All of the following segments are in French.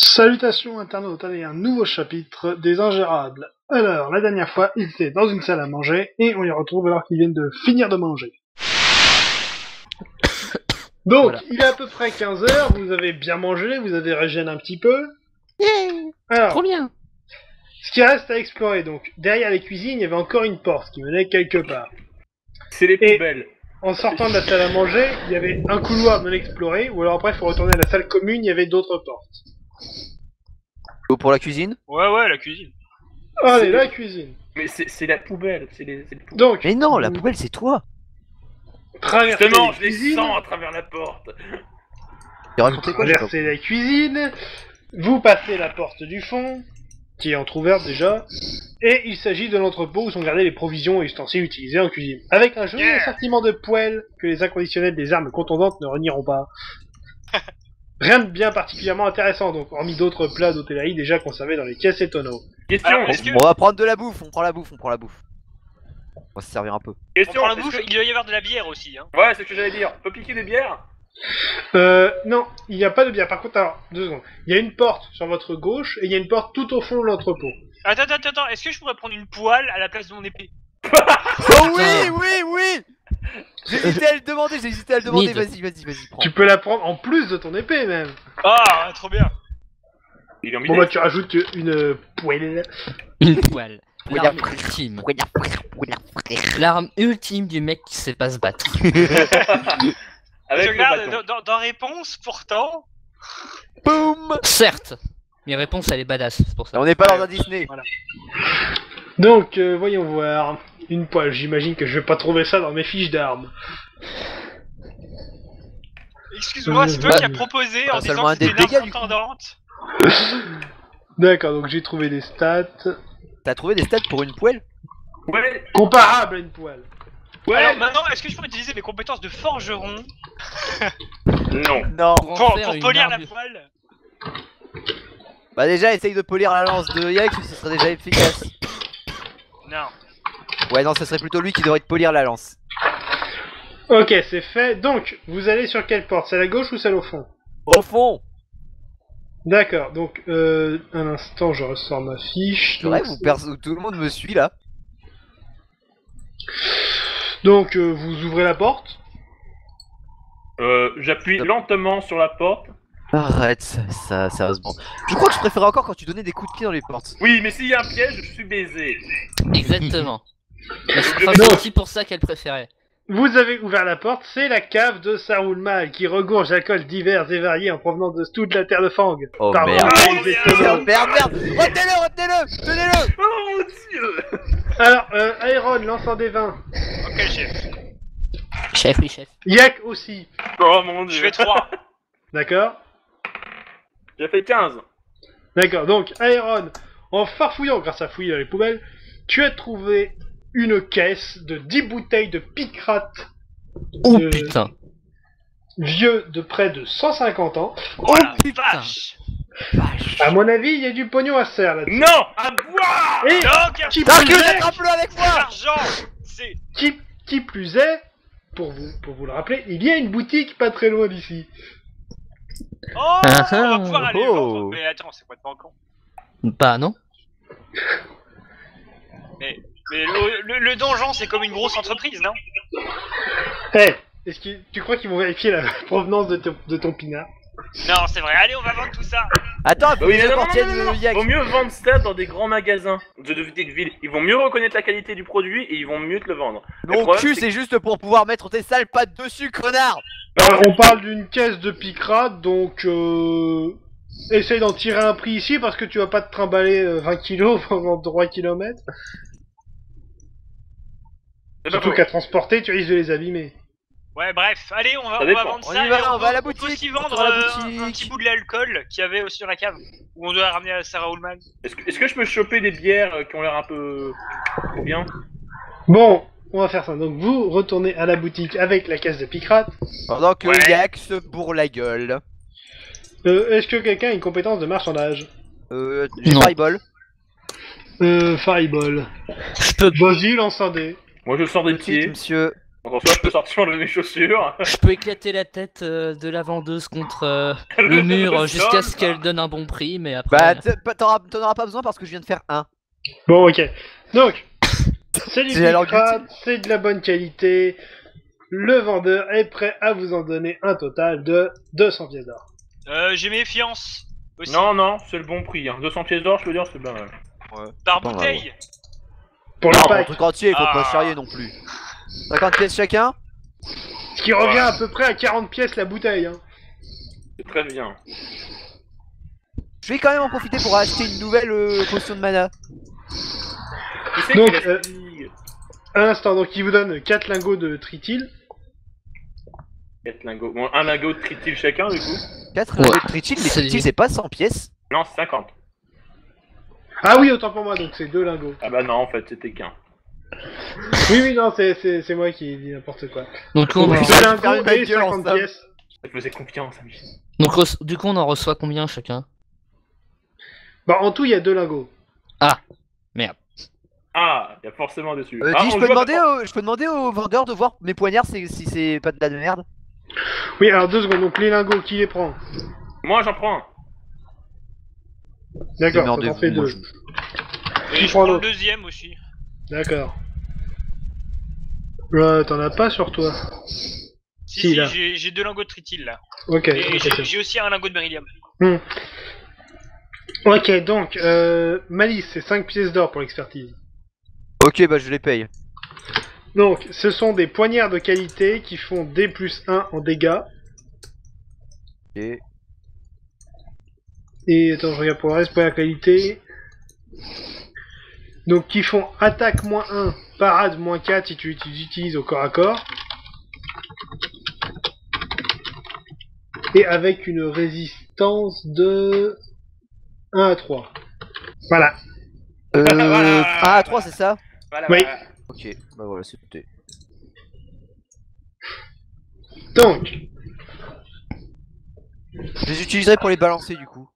Salutations internautes, allez, un nouveau chapitre des Ingérables. Alors, la dernière fois, ils étaient dans une salle à manger, et on les retrouve alors qu'ils viennent de finir de manger. Donc, voilà. Il est à peu près 15 h, vous avez bien mangé, vous avez régéné un petit peu. Alors, trop bien. Ce qui reste à explorer, donc, derrière les cuisines, il y avait encore une porte qui menait quelque part. C'est les poubelles. En sortant de la salle à manger, il y avait un couloir non exploré, ou alors après, il faut retourner à la salle commune, il y avait d'autres portes. Pour la cuisine? Ouais, la cuisine. Allez, la cuisine. Mais c'est la poubelle, c'est les poubelles. Donc, mais non, la poubelle c'est toi. Justement, je les sens à travers la porte. Tu raconté quoi? Traversez la cuisine, vous passez la porte du fond, qui est entrouverte déjà, et il s'agit de l'entrepôt où sont gardées les provisions et ustensiles utilisés en cuisine. Avec un joli assortiment de poêles que les inconditionnels des armes contondantes ne renieront pas. Rien de bien particulièrement intéressant, donc, hormis d'autres plats d'hôtellerie déjà conservés dans les caisses et tonneaux. Question, alors, on va prendre de la bouffe, on prend la bouffe. On va se servir un peu. Question, on prend la bouffe, il doit y avoir de la bière aussi, hein. Ouais, c'est ce que j'allais dire. On peut piquer des bières? Non, il n'y a pas de bière. Par contre, alors, 2 secondes. Il y a une porte sur votre gauche, et il y a une porte tout au fond de l'entrepôt. Attends, est-ce que je pourrais prendre une poêle à la place de mon épée? Oh oui. J'ai hésité à le demander, vas-y, prends. Tu peux la prendre en plus de ton épée, même. Ah, trop bien. Il est bon bah tu rajoutes une poêle. Une poêle. L'arme ultime. L'arme ultime du mec qui sait pas se battre. Je regarde, dans réponse, pourtant... Boum. Certes. Mes réponses, elle est badass, c'est pour ça. On n'est pas dans un Disney. Voilà. Donc, voyons voir. Une poêle, j'imagine que je vais pas trouver ça dans mes fiches d'armes. Excuse-moi, c'est toi qui as proposé en disant que c'était une arme contendante. D'accord, donc j'ai trouvé des stats. T'as trouvé des stats pour une poêle? Ouais. Comparable à une poêle. Ouais. Alors maintenant, est-ce que je peux utiliser mes compétences de forgeron? Non. Pour polir la poêle? Bah déjà, essaye de polir la lance de Yax, ce serait déjà efficace. Non. Ouais, non, ce serait plutôt lui qui devrait te polir la lance. Ok, c'est fait. Donc, vous allez sur quelle porte? Celle à gauche ou celle au fond? Au fond. D'accord, donc, un instant, je ressors ma fiche. C'est vrai, tout le monde me suit là. Donc, vous ouvrez la porte. J'appuie lentement sur la porte. Arrête, ça, sérieusement. Je crois que je préférais encore quand tu donnais des coups de pied dans les portes. Oui, mais s'il y a un piège, je suis baisé. Exactement. C'est aussi pour ça qu'elle préférait. Vous avez ouvert la porte, c'est la cave de Saroulmal qui regorge d'alcools divers et variés en provenance de toute la terre de Fang. Oh Pardon, merde, merde. Retenez-le, tenez-le. Oh mon dieu. Alors, Aeron, lançant des vins. Ok, chef. Chef, oui, chef. Yak aussi. Oh mon dieu. Je fais 3. D'accord. J'ai fait 15. D'accord, donc Aeron, en farfouillant grâce à fouiller dans les poubelles, tu as trouvé une caisse de 10 bouteilles de picrate. Oh putain. Vieux de près de 150 ans. Oh putain. Vache. À mon avis, il y a du pognon à serre là-dessus. Non, à boire. Et qui plus est, attrape-le avec moi. L'argent, c'est... Qui plus est, pour vous le rappeler, il y a une boutique pas très loin d'ici. Oh, on va pouvoir aller vendre. Mais attends, c'est complètement con. Bah non. Mais le donjon, c'est comme une grosse entreprise, non? Hey, est-ce que tu crois qu'ils vont vérifier la provenance de ton pinard? Non, c'est vrai. Allez, on va vendre tout ça. Attends, Oui, il non. Vaut mieux vendre ça dans des grands magasins de petites villes. Ils vont mieux reconnaître la qualité du produit et ils vont mieux te le vendre. Mon cul, c'est juste pour pouvoir mettre tes sales pattes dessus, connard. On parle d'une caisse de picrate, donc essaye d'en tirer un prix ici parce que tu vas pas te trimballer 20 kilos pendant 3 km. Surtout qu'à transporter, tu risques de les abîmer. Ouais, bref, allez, on va vendre ça. On va à la boutique. On peut aussi vendre un petit bout de l'alcool qu'il y avait aussi dans la cave. Ou on doit ramener à Sarah Ullman. Est-ce que je peux choper des bières qui ont l'air un peu bien? Bon, on va faire ça. Donc vous retournez à la boutique avec la caisse de picrate. Pendant que Yak se bourre la gueule. Est-ce que quelqu'un a une compétence de marchandage? J'ai Fireball. Fireball. Vas-y, lance un dé. Moi je sors des Tout de suite, pieds. monsieur. Donc en soi, je peux sortir de mes chaussures. Je peux éclater la tête de la vendeuse contre le mur jusqu'à ce qu'elle donne un bon prix, mais Bah, après. t'en auras pas besoin parce que je viens de faire un. Bon, ok. Donc, c'est du C'est alors Picrate, c'est de la bonne qualité. Le vendeur est prêt à vous en donner un total de 200 pièces d'or. J'ai méfiance. Aussi. Non, non, c'est le bon prix. Hein. 200 pièces d'or, je peux dire, c'est pas mal. Par Pas mal, bouteille. Pour Non, le pour un pack, truc entier, il faut pas Ah. se charrier non plus. 50 pièces chacun. ce qui revient à peu près à 40 pièces la bouteille. Hein. C'est très bien. Je vais quand même en profiter pour acheter une nouvelle potion de mana. Qui c'est Donc, qui laisse- À l'instant, donc il vous donne 4 lingots de trityl. 4 lingots. Bon, un lingot de trityl chacun, du coup. 4 Ouais. de trityl, mais C'est trityl lui. c'est pas 100 pièces. Non, c'est 50. Ah oui, autant pour moi, donc c'est 2 lingots. Ah bah non, en fait, c'était qu'un. Oui, oui, non, c'est moi qui dis n'importe quoi. Donc, on Donc, en- 2 faire lingots une belle et gueule 50 ensemble. pièces. Ça faisait confiance, ami. Donc, du coup, on en reçoit combien chacun? Bah, en tout, il y a 2 lingots. Ah, il y a forcément dessus. Dis, Ah, je on peux joue à- demander au vendeur de voir mes poignards si c'est pas de la merde. Oui, alors 2 secondes, donc les lingots, qui les prend? Moi, j'en prends un. D'accord, ça Démerdez-vous, t'en fait moi, 2. Et je prend prends le l'autre? deuxième aussi. D'accord. T'en as pas sur toi? Si, Si, si, là. j'ai 2 lingots de trityl là. Ok, Et ok, c'est j'ai aussi un lingot de beryllium. bon. Ok, donc, Malice, c'est 5 pièces d'or pour l'expertise. Ok, bah je les paye. Donc, ce sont des poignards de qualité qui font D plus 1 en dégâts. Et Et attends, je regarde pour le reste, poignards de qualité. Donc, qui font attaque moins 1, parade moins 4 si tu les utilises au corps à corps. Et avec une résistance de 1 à 3. Voilà. Voilà. 1 à 3 c'est ça? Voilà, Oui. voilà. Ok, bah voilà, c'est tout. Donc, Je les utiliserai pour les balancer du coup.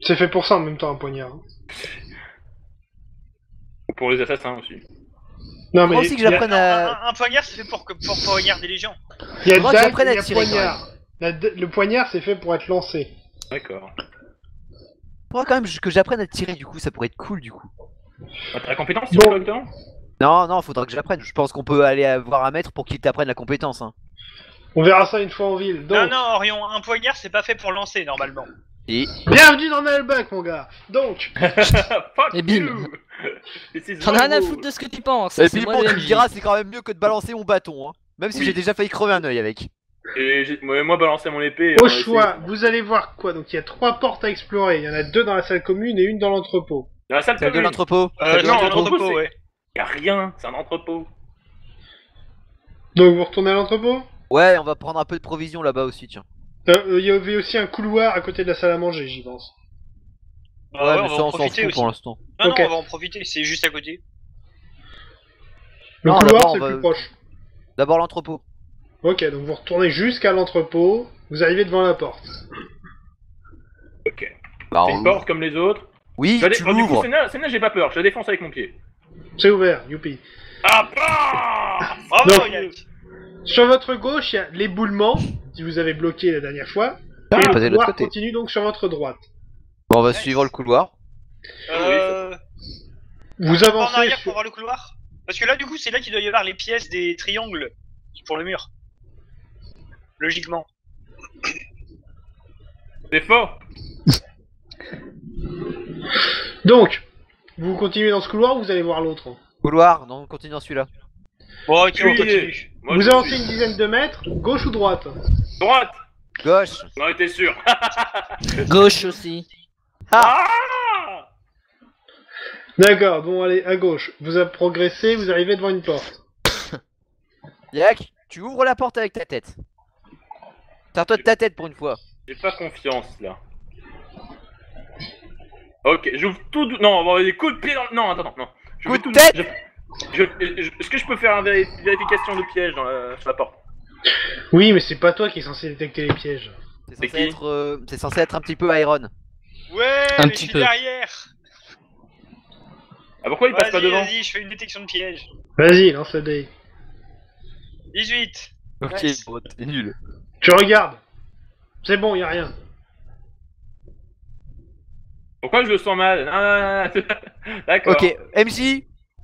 c'est fait pour ça en même temps un poignard. Pour les assassins aussi. Non Moi mais aussi que il y a- j'apprenne à... Un poignard, c'est fait pour poignarder les gens. il y a Faudra que dague j'apprenne et à il y a tirer, poignard. Le poignard c'est fait pour être lancé. D'accord. Faudra quand même que j'apprenne à tirer du coup, ça pourrait être cool du coup. Ah, t'as la compétence sur Bon. le lockdown? Non, faudra que j'apprenne. Je pense qu'on peut aller voir un maître pour qu'il t'apprenne la compétence. Hein. On verra ça une fois en ville. Donc, Non, non, Orion, un poignard, c'est pas fait pour lancer normalement. Et bienvenue dans Nullbuck mon gars. Donc, Fuck Et bim. you. This is T'en as rien à my foutre de ce que tu penses. Et c'est puis moi bon, le tu me MJ. diras, c'est quand même mieux que de balancer mon bâton. Hein. Même si Oui. j'ai déjà failli crever un œil avec. Et moi balancer mon épée. au on va choix, essayer. vous allez voir quoi. Donc il y a 3 portes à explorer. Il y en a 2 dans la salle commune et une dans l'entrepôt. Dans la salle Celle de commune. l'entrepôt. non, C'est l'entrepôt, l'entrepôt, c'est- ouais. Y'a rien, c'est un entrepôt. Donc vous retournez à l'entrepôt. Ouais, on va prendre un peu de provisions là-bas aussi, tiens. Il y avait aussi un couloir à côté de la salle à manger, j'y pense. Bah Ouais, ouais, mais on va ça en on s'en profiter fout aussi. pour l'instant. Non, Ok. non, on va en profiter, c'est juste à côté. Le Non, couloir d'abord, c'est on le va- plus proche. D'abord l'entrepôt. Ok, donc vous retournez jusqu'à l'entrepôt. Vous arrivez devant la porte. Ok. Bah, C'est une porte comme les autres. Oui, Je la dé- tu oh, du coup, l'ouvres. celle-là, j'ai pas peur, je la défonce avec mon pied. C'est ouvert, youpi. Ah, bah Bravo, Donc- Yannick. Sur votre gauche, il y a l'éboulement, qui vous avez bloqué la dernière fois. Ah, et on le va de l'autre couloir côté. continue donc sur votre droite. Bon, on va Nice. suivre le couloir. Vous Pas en avancez arrière sur... pour voir le couloir. Parce que là, du coup, c'est là qu'il doit y avoir les pièces des triangles pour le mur. Logiquement. C'est faux. Donc, vous continuez dans ce couloir ou vous allez voir l'autre? Couloir, non, on continue dans celui-là. Bon, ok, on Puis, continue. moi, Vous je avancez suis- une dizaine de mètres, gauche ou droite? Droite. Gauche. J'en étais sûr. Gauche aussi. Ah D'accord, bon allez, à gauche. Vous avez progressé, vous arrivez devant une porte. Yak, tu ouvres la porte avec ta tête. Sers-toi de ta tête pour une fois. J'ai pas confiance là. Ok, j'ouvre tout. Non, on va avoir des coups de pied dans le. Non, attends, non. Je Coup vais de tout- tête. Est-ce que je peux faire une vérification de piège sur la porte? Oui, mais c'est pas toi qui est censé détecter les pièges. C'est C'est censé être un petit peu Iron. Ouais, Un mais petit je suis peu. derrière. Ah pourquoi il passe pas Vas-y, devant? vas-y, je fais une détection de piège. Vas-y, lance le dé. 18. Ok, Nice. bon, t'es nul. Tu regardes. C'est bon, y a rien. Pourquoi je le sens mal? D'accord. Ok, MJ,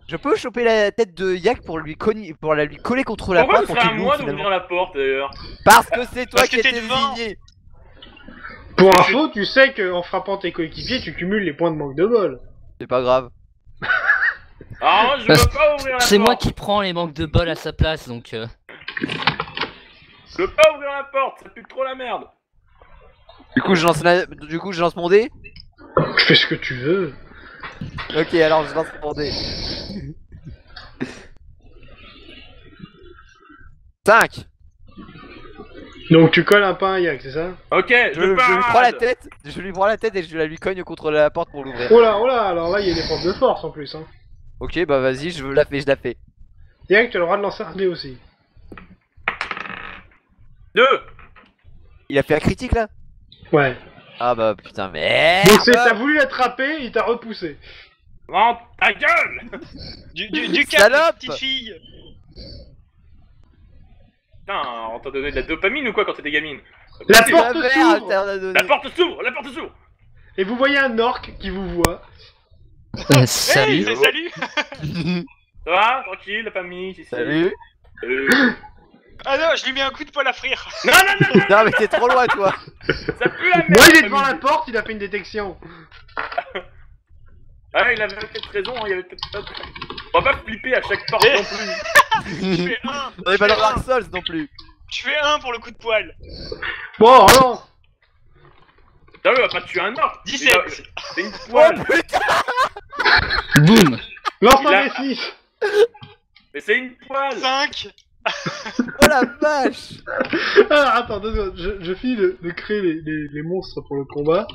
je peux choper la tête de Yak pour lui pour la lui coller contre la Pourquoi porte ce pour serait à qu'il moi l'ouvre d'ouvrir finalement. la porte d'ailleurs? Parce que c'est toi Parce qui que étais t'es devant. désigné. Pour info, tu sais qu'en frappant tes coéquipiers, tu cumules les points de manque de bol. C'est pas grave. Ah moi je veux pas ouvrir la porte. C'est moi qui prends les manques de bol à sa place, donc... Je veux pas ouvrir la porte, ça pue trop la merde. Du coup, je lance mon dé. Tu fais ce que tu veux. Ok, alors je lance mon dé. 5. Donc tu colles un pain à Yak, c'est ça? Ok, Je lui prends la tête, et je la lui cogne contre la porte pour l'ouvrir. Oh là, alors là, il y a des forces de force en plus. Hein. Ok, bah vas-y, je la fais. Yak, tu as le droit de lancer un dé aussi. 2. Il a fait un critique là? Ouais. Ah bah putain, merde. Donc t'as voulu l'attraper, il t'a repoussé. Vends ta gueule. Du Salope. calme, petite fille. Putain, on t'a donné de la dopamine ou quoi quand t'étais gamine? La C'est porte La merde, s'ouvre t'en as donné. La porte s'ouvre, la porte s'ouvre. et vous voyez un orc qui vous voit. Salut. Hey, salut. Ça va? Tranquille, la famille, c'est Salut. Ah non, je lui mets un coup de poil à frire. Non, non, non, non, Non mais t'es trop loin toi. ça pue la merde. Moi, il est la devant la famille. porte, il a fait une détection. Ah, il avait peut-être raison, hein, il avait peut-être pas... On va pas flipper à chaque porte Eh. non plus. Je fais un. On est pas dans Dark Souls non plus. Je fais un pour le coup de poil. Bon, relance. T'as vu, il va pas tuer un orc. 17. C'est une poêle. Oh putain. Boum. Lance Il un a- D6. Mais c'est une poêle. 5. Oh la vache. Alors, attends, 2 secondes. Je finis de créer les monstres pour le combat.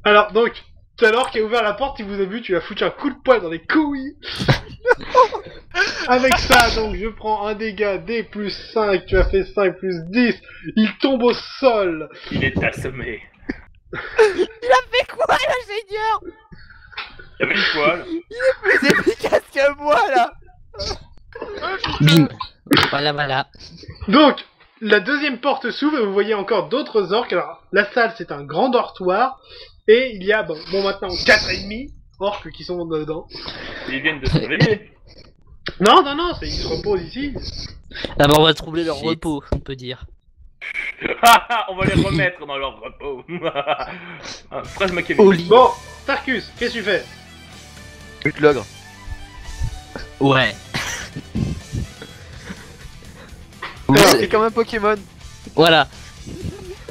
Alors, donc, tout à l'heure qui a ouvert la porte, il vous a vu, tu lui as foutu un coup de poing dans les couilles. Avec ça, donc, je prends un dégât, D plus 5, tu as fait 5 plus 10, il tombe au sol. Il est assommé. Mais quoi l'ingénieur? Il y avait une poêle. Plus efficace que moi là. Bim. Voilà. Donc, la deuxième porte s'ouvre et vous voyez encore d'autres orques. Alors, la salle, c'est un grand dortoir. Et il y a, bon maintenant, 4 ennemis orques qui sont dedans. Ils viennent de se réveiller. Non, ils se reposent ici. Ah bah on va troubler leur Shit. repos, on peut dire. On va les remettre dans leur repos. Phrase Au machiavélique. lit. Bon, Tarkus, qu'est-ce que tu fais? Bute l'ogre. Ouais. C'est comme un Pokémon. Voilà.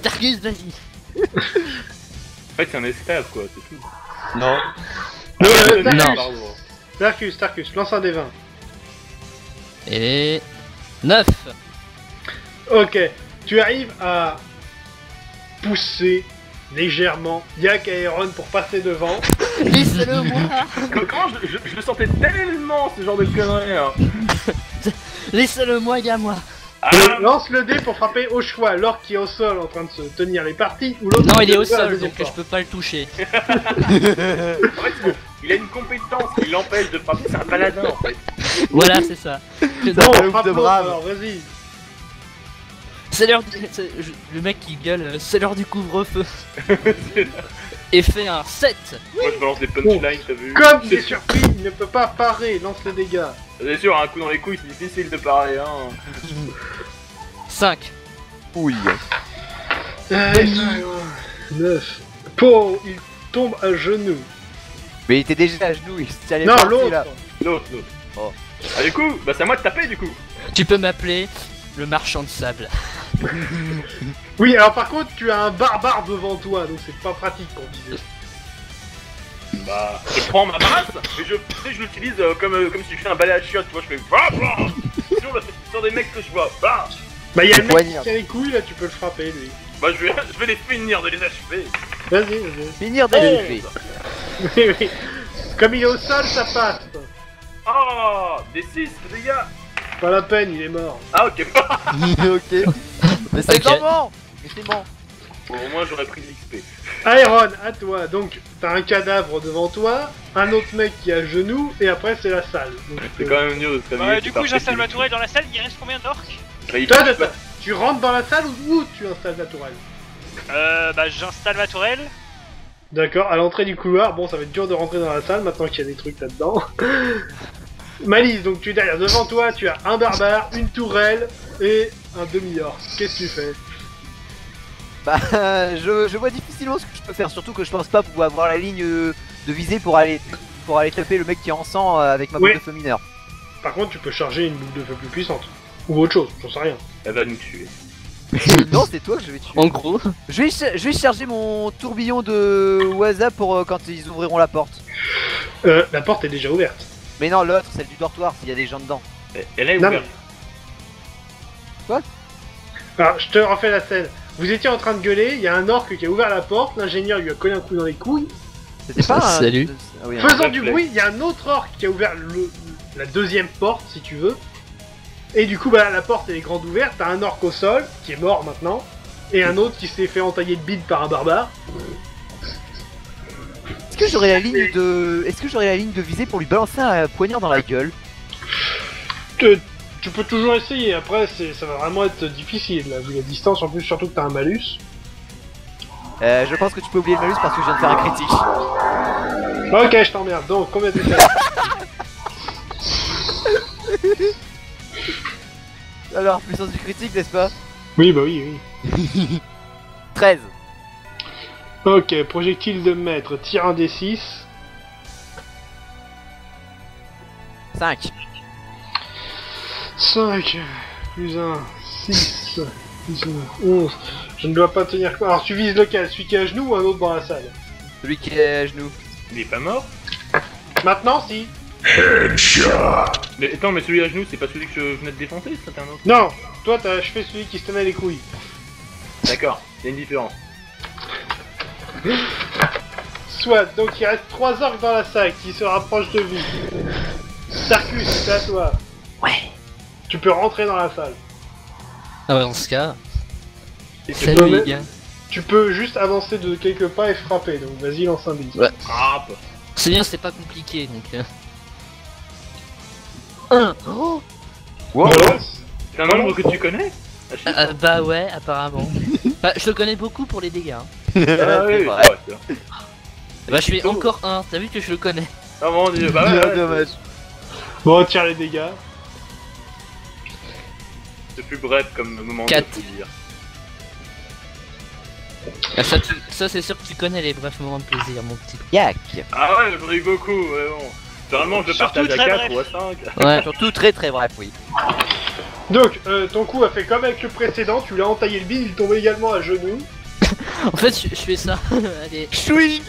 Tarkus, vas-y. En fait, c'est un esclave, quoi, c'est tout. Non. Non. Pardon. Tarkus, lance un des 20. Et... 9. Ok, tu arrives à pousser légèrement Yak et Aeron pour passer devant. Laissez-le moi. Comment je le sentais tellement, ce genre de conneries. Hein. Laissez-le moi, moi. Lance le dé pour frapper au choix l'orque qui est au sol en train de se tenir les parties ou l'autre Non, qui il est au ouvert la sol, deuxième donc je porte. peux pas le toucher. En fait, il a une compétence qui l'empêche de frapper, c'est un paladin en fait. Voilà, c'est ça. Bon, de frappe l'autre, brave. alors vas-y. C'est l'heure du... Le mec qui gueule, c'est l'heure du couvre-feu. Et fait un 7. Moi je balance des punchlines, t'as vu? Comme il est surpris, il ne peut pas parer, lance le dégât. C'est sûr, un coup dans les couilles, c'est difficile de parer, hein. 5. Oui. 9. Po, il tombe à genoux. Mais il était déjà à genoux, il se tient les Non, parties, l'autre. là. L'autre. Oh. Ah du coup, bah c'est à moi de taper du coup. Tu peux m'appeler le marchand de sable. Oui, alors par contre, tu as un barbare devant toi, donc c'est pas pratique pour viser. Bah, je prends ma masse et tu sais, je l'utilise comme si je fais un balai à chiottes, tu vois, je fais sur des mecs que je vois. Bah, Bah, il y a le mec Poignard. qui tient les couilles, là, tu peux le frapper, lui. je vais les finir de les achever. Vas-y. Finir de Oh. les Oui, oui. Comme il est au sol, ça passe. Oh, des 6 de dégâts. Pas la peine, il est mort. Ah ok. Ok. Mais c'est Ok. bon. Mais c'est bon. Bon, au moins j'aurais pris de l'XP. Iron, à toi. Donc, t'as un cadavre devant toi, un autre mec qui est à genoux, et après c'est la salle. Donc, C'est quand même mieux de se réveiller, Du c'est coup, parfait, j'installe ma c'est tourelle dans la salle. Il reste combien d'orques? Toi, tu rentres dans la salle ou tu installes la tourelle? Bah, j'installe ma tourelle. D'accord, à l'entrée du couloir, bon ça va être dur de rentrer dans la salle maintenant qu'il y a des trucs là-dedans. Malice, donc tu es derrière, devant toi tu as un barbare, une tourelle et un demi-orc. Qu'est-ce que tu fais? Bah, je vois difficilement ce que je peux faire, surtout que je pense pas pouvoir avoir la ligne de visée pour aller taper le mec qui est en sang avec ma boule Oui. de feu mineur. Par contre tu peux charger une boule de feu plus puissante. Ou autre chose, j'en sais rien. Elle va nous tuer. Non, c'est toi que je vais tuer. En gros, Je vais charger mon tourbillon de Waza pour quand ils ouvriront la porte. La porte est déjà ouverte. Mais non, l'autre, celle du dortoir, s'il y a des gens dedans. Elle est Non, ouverte. Alors je te refais la scène. Vous étiez en train de gueuler, il y a un orc qui a ouvert la porte, l'ingénieur lui a collé un coup dans les couilles. C'était pas un... Salut. Ah oui, non. Faisant red du flag. bruit, il y a un autre orc qui a ouvert la deuxième porte, si tu veux. Et du coup, bah, la porte elle est grande ouverte, t'as un orc au sol, qui est mort maintenant, et un autre qui s'est fait entailler de bide par un barbare. Est-ce que j'aurai la ligne de... Est-ce que j'aurai la ligne de visée pour lui balancer un poignard dans la gueule? Tu peux toujours essayer, après ça va vraiment être difficile, là, vu la distance, en plus surtout que t'as un malus. Je pense que tu peux oublier le malus parce que je viens de faire un critique. Ok, je t'emmerde, donc combien tu fais? Alors, puissance du critique, n'est-ce pas? Oui, bah oui, oui. 13. Ok, projectile de maître, tire un D6. 5. 5, plus 1, 6, plus 1, 11. Je ne dois pas tenir quoi. Alors tu vises lequel? Celui qui est à genoux ou un autre dans la salle? Celui qui est à genoux. Il est pas mort? Maintenant, si. Mais attends, mais celui à genoux, c'est pas celui que je venais de défoncer, c'était un autre? Non, toi t'as achevé celui qui se tenait les couilles. D'accord, il y a une différence. Soit, donc il reste 3 orques dans la salle qui se rapprochent de vous. Sarkus, c'est à toi. Ouais. Tu peux rentrer dans la salle. ah bah dans ce cas, Et c'est salut pas les mal. gars. Tu peux juste avancer de quelques pas et frapper, donc vas-y, lance un dé. frappe. C'est bien, c'est pas compliqué donc. 1 oh Voilà. C'est un nombre que tu connais? Bah ouais, apparemment. Bah, je le connais beaucoup pour les dégâts. Hein. Ah oui, C'est vrai. ouais, c'est vrai. Bah je fais plutôt- encore 1, t'as vu que je le connais. Ah mon dieu, bah ouais, ouais, Dommage. Bon, tire les dégâts. c'est plus bref comme moment 4. de plaisir. Ah, ça c'est sûr que tu connais les brefs moments de plaisir mon petit. Yak. Ah ouais, je brille beaucoup, ouais bon. Généralement, je le Surtout partage à très 4 bref. ou à 5. Ouais. Surtout très très bref, oui. Donc, ton coup a fait comme avec le précédent, tu l'as entaillé le bide, il tombait également à genoux. En fait je fais ça. Allez. Chouing.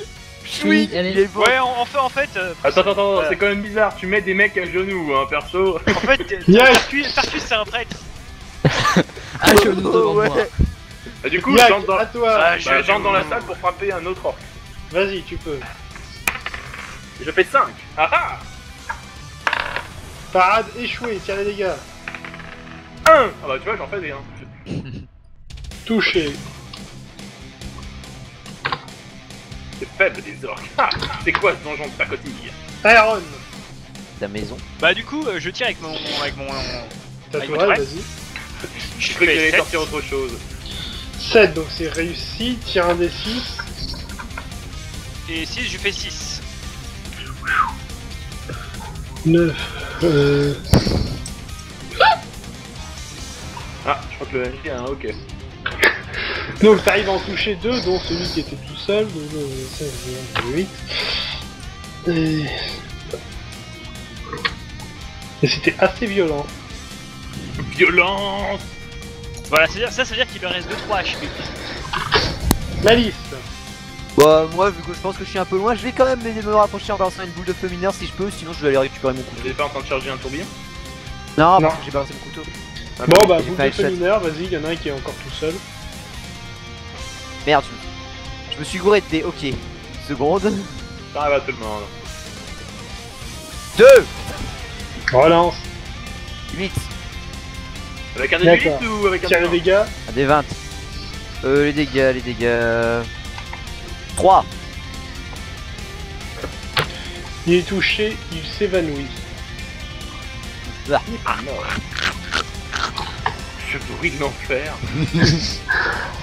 Chouing. Allez. Il est bon. Ouais, en fait, Attends, Voilà. c'est quand même bizarre, tu mets des mecs à genoux, hein, perso. en fait, Yes. Sarkus c'est un prêtre. À genoux devant ouais. moi. Et du coup, Yak, j'entre dans... à toi. Ah, j'entre dans la salle pour frapper un autre orc. Vas-y, tu peux. Et je fais 5. Ah ah. Parade échoué, tire les dégâts. 1. Ah bah tu vois, j'en fais des 1. Touché. C'est faible des orcs. Ah, c'est quoi ce donjon de pacotille? Iron, Ta maison. Bah du coup, je tire avec mon ta Avec tourelle, votre vas-y. Je croyais qu'il allait sept. sortir autre chose. 7, donc c'est réussi, tire un D6. et 6, je fais 6. 9. Ah, je crois que le MJ a un ok. Donc t'arrives à en toucher 2, dont celui qui était tout seul, donc 16, 8. Et c'était assez violent. Violence. Voilà, ça veut dire qu'il leur reste 2-3 HP. Malice, Bah, moi, vu que je pense que je suis un peu loin, je vais quand même me rapprocher en balançant une boule de feu mineur si je peux, sinon je vais aller récupérer mon couteau. Vous êtes pas en train de charger un tourbillon? Non, Non. parce que j'ai balancé mon couteau. Ah, bon bah j'ai boule fait de feu headshot. mineur, vas-y, y'en a un qui est encore tout seul. Merde, je me suis gouré de dés, ok. Seconde. Ça arrive à tout le monde. 2. Relance, 8. Avec un D'accord. D8 ou avec un tire les D20? dégâts. Un des 20. Les dégâts... 3. Il est touché, il s'évanouit. Ah. Il est pas mort. Je bruit de l'enfer.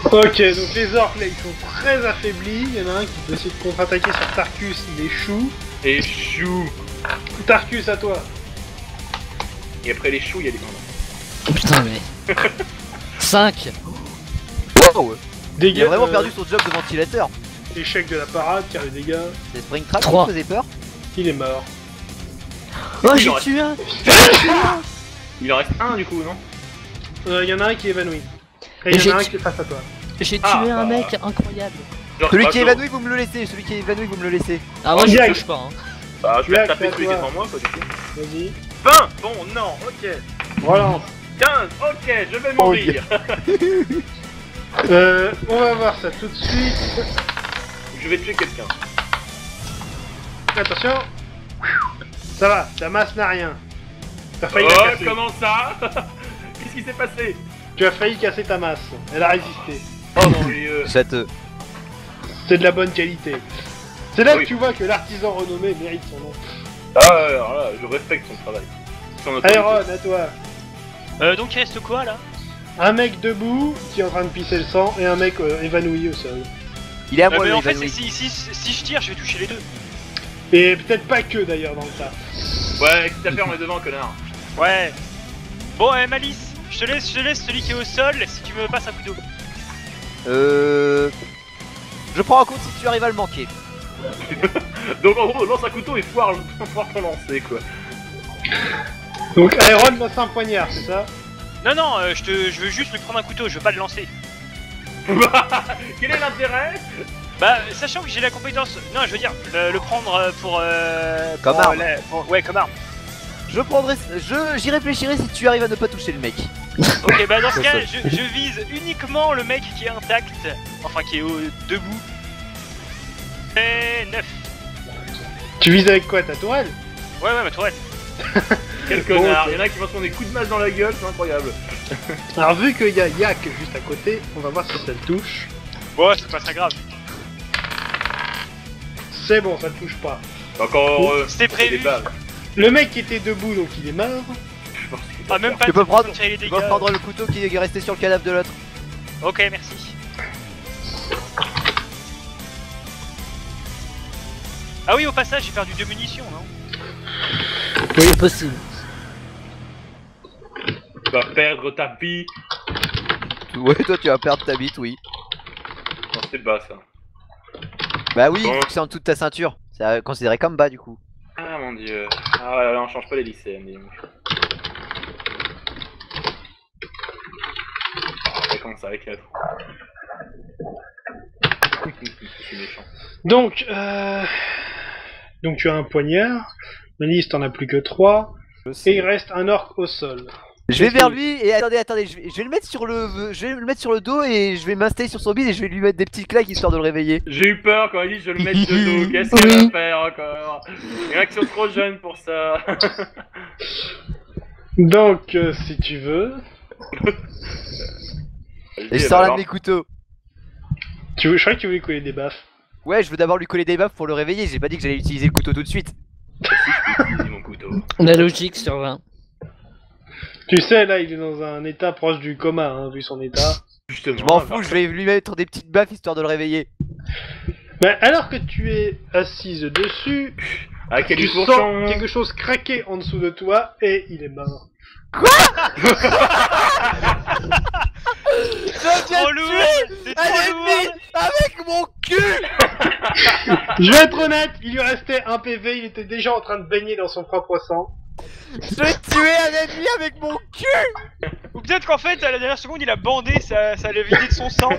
Ok, donc les orques là ils sont très affaiblis. Il y en a un qui peut essayer de contre-attaquer sur Tarkus, il échoue. Et chou. Tarkus, à toi. Et après les choux, il y a des... Oh, putain, mais. 5. Wow. Dégâts, Il a vraiment perdu son job de ventilateur. Échec de la parade, car les dégâts, C'est Springtrap qui 3. faisait peur. il est mort. Oh, Il j'ai en reste- tué un. Il en reste un du coup, non? Il y en a un qui est évanoui. Et Et il y j'ai en a un tu- qui est face à toi. J'ai tué Ah, un bah. mec incroyable. Genre, Celui bah, qui est genre, évanoui, vous me le laissez. Celui qui est évanoui, vous me le laissez. Ah, moi, je Yak. touche pas, hein. Bah, je vais Yak, taper c'est à celui qui est toi. devant moi, quoi, du coup. Vas-y. 20. Bon, non, ok. Relance. 15. Ok, je vais mourir. On va voir ça tout de suite. Je vais tuer quelqu'un. Attention. Ça va, ta masse n'a rien. T'as failli Oh, la casser. comment ça? Qu'est-ce qui s'est passé? Tu as failli casser ta masse. Elle a résisté. Oh non, mais Ça te... C'est de la bonne qualité. C'est là Oui. que tu vois que l'artisan renommé mérite son nom. Ah, alors là, je respecte son travail. Son autorité. Aéron, à toi. Donc il reste quoi là? Un mec debout qui est en train de pisser le sang et un mec évanoui au sol. Il est à moi Mais le en fait, évanoui. si je tire, je vais toucher les deux. Et peut-être pas que d'ailleurs dans le tas. Ouais, qu'est-ce que t'as fait en est devant, connard? Ouais. Bon, Malice, je te laisse celui qui est au sol si tu me passes un couteau. Je prends en compte si tu arrives à le manquer. Donc en gros, lance un couteau et foire ton lancer, quoi. Donc Aéron lance un poignard, c'est ça? Non, je veux juste lui prendre un couteau, je veux pas le lancer. Quel est l'intérêt? Bah, sachant que j'ai la compétence. Non, je veux dire, le prendre pour. Comme pour arme. Ouais, comme arme. Je prendrai... J'y réfléchirai si tu arrives à ne pas toucher le mec. Ok, bah dans ce cas, je vise uniquement le mec qui est intact. Enfin, qui est debout. Et 9. Tu vises avec quoi, ta tourelle? Ouais, ma tourelle. Quel Bon, connard! ok. Y'en a qui vont se prendre des coups de masse dans la gueule, c'est incroyable. Alors vu qu'il y a Yak juste à côté, on va voir si ça le touche. Ouais, c'est pas très grave. C'est bon, ça le touche pas. Encore. C'était prévu. des balles. Le mec qui était debout, donc il est mort. Je pense qu'il Ah, même pas Tu peux prendre... tirer les Tu dégâts. peux prendre le couteau qui est resté sur le cadavre de l'autre. Ok, merci. Ah oui, au passage, j'ai perdu 2 munitions, non? C'est possible. Tu vas perdre ta vie. Ouais, toi tu vas perdre ta bite, oui. Non, c'est bas ça. Bah oui, Bon. c'est en dessous de ta ceinture. C'est considéré comme bas du coup. Ah mon dieu. Ah là, là, on change pas les lycéennes, dis donc. Ça commence avec 4. Je suis méchant. Donc tu as un poignard. Malice, t'en as plus que 3. Et il reste un orc au sol. Je vais vers lui et attendez, je vais le mettre sur le dos et je vais m'installer sur son bide et je vais lui mettre des petites claques histoire de le réveiller. J'ai eu peur quand il dit je vais le mettre de dos. Qu'est-ce qu'elle va faire encore? Il y en a qui sont trop jeunes pour ça. Donc si tu veux, Et je sors l'un de mes couteaux. je croyais que tu voulais coller des baffes. Ouais, je veux d'abord lui coller des baffes pour le réveiller, j'ai pas dit que j'allais utiliser le couteau tout de suite. Utiliser mon couteau. La logique sur 20. Tu sais, là, il est dans un état proche du coma, hein, vu son état. Justement. Je m'en fous, je vais lui mettre des petites baffes histoire de le réveiller. Mais alors que tu es assise dessus, Ah, quel tu courson. sens quelque chose craquer en dessous de toi et il est mort. Trop lourd! C'est trop lourd! avec mon cul. Je vais être honnête, il lui restait un PV, il était déjà en train de baigner dans son propre sang. Je vais tuer un ennemi avec mon cul. Ou peut-être qu'en fait, à la dernière seconde, il a bandé, ça l'a vidé de son sang.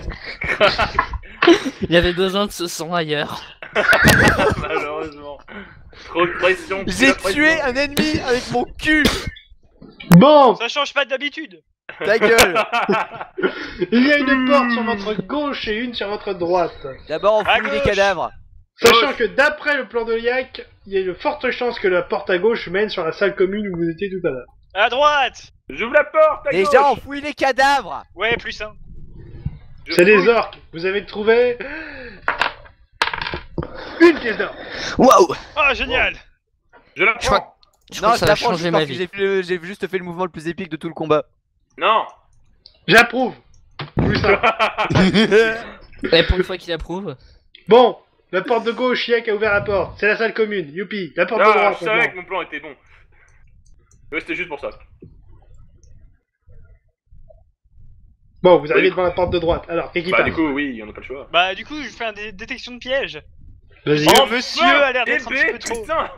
Il avait besoin de ce sang ailleurs. Malheureusement. Trop de pression. J'ai tué un ennemi avec mon cul. Bon, Ça change pas d'habitude. Ta gueule. il y a une porte sur votre gauche et une sur votre droite. D'abord on À fouille les gauche. cadavres. Sachant que d'après le plan de Yak, il y a de fortes chances que la porte à gauche mène sur la salle commune où vous étiez tout à l'heure. À droite! J'ouvre la porte à Déjà on gauche. fouille les cadavres. Ouais, plus 1. C'est des orques. Vous avez trouvé une pièce d'or. Waouh. Oh, génial. Je la Je crois, prends. je crois Non, que je ça va l'apprends changer juste ma parce que vie. j'ai juste fait le mouvement le plus épique de tout le combat. Non. J'approuve. Plus simple. Et pour une fois qu'il approuve. Bon, la porte de gauche, Chiek a ouvert la porte. C'est la salle commune. Youpi. La porte de Ah, droite. je savais maintenant. que mon plan était bon. Ouais, c'était juste pour ça. Bon, vous arrivez Oui. devant la porte de droite. Alors, qu'est-ce qui Bah, du passe coup, oui, on n'a pas le choix. Bah, du coup, je fais une détection de piège. Vas-y. Oh, monsieur a l'air d'être un bébé, petit peu trop. putain.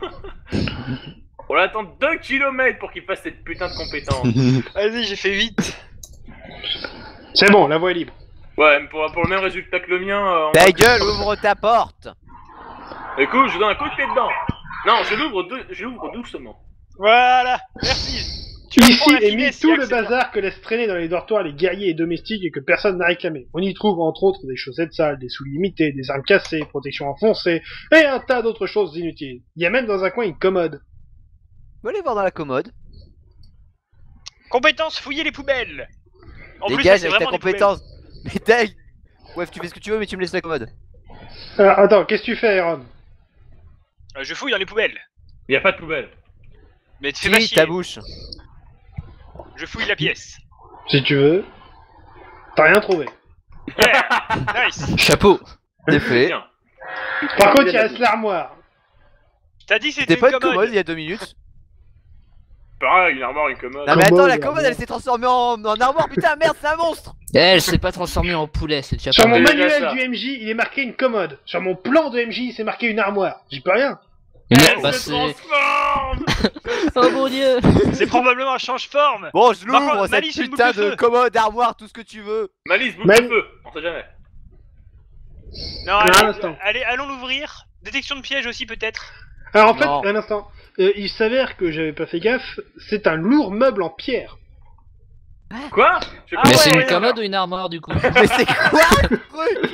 On l'attend 2 km pour qu'il fasse cette putain de compétence. Vas-y, j'ai fait vite. C'est bon, la voie est libre. Ouais, mais pour le même résultat que le mien, Ta gueule, ouvre ta porte. écoute, je donne un coup de pied dedans. Non, je l'ouvre doucement. Voilà, merci. Tu Ici comprends la est mis finesse, tout Yak, le c'est moi. bazar que laissent traîner dans les dortoirs les guerriers et domestiques et que personne n'a réclamé. On y trouve entre autres des chaussettes sales, des souliers imités, des armes cassées, protections enfoncées et un tas d'autres choses inutiles. Il y a même dans un coin une commode. On va aller voir dans la commode. Compétence, fouiller les poubelles. En plus, là, Dégage c'est avec ta vraiment des compétence. Mais t'as... Ouais, tu fais ce que tu veux, mais tu me laisses la commode. Alors, attends, qu'est-ce que tu fais, Aaron? poubelles. Je fouille dans les poubelles. Y a pas de poubelle. Mais tu fais pas Si, chier. ta bouche. Je fouille la pièce. Si tu veux. T'as rien trouvé. Yeah, nice. Chapeau. C'est fait. Bien. Par contre, il reste l'armoire. T'as dit que c'était C'était pas une une commode commode. il y a 2 minutes. Pareil, une armoire, une commode. Non mais attends, Commode, la commode armoire. elle s'est transformée en armoire, putain merde, c'est un monstre. Eh, elle s'est pas transformée en poulet, c'est déjà Sur pas mon mal. déjà manuel ça. du MJ, il est marqué une commode. Sur mon plan de MJ, il s'est marqué une armoire. J'y peux rien. Mais Elle bah, se c'est... transforme. Oh mon dieu. C'est probablement un change-forme. Bon, je Par l'ouvre, contre, cette Malice, une putain boucle de de feu. commode, armoire, tout ce que tu veux. Malice, boule Mal- de feu. On sait jamais. Non, Un allez, instant. allons l'ouvrir. Détection de piège aussi, peut-être. Alors en fait, Non. un instant. Il s'avère que j'avais pas fait gaffe, c'est un lourd meuble en pierre. Quoi? Je Ah Mais ouais, c'est ouais, une commode ou une armoire du coup? Mais c'est quoi ce truc?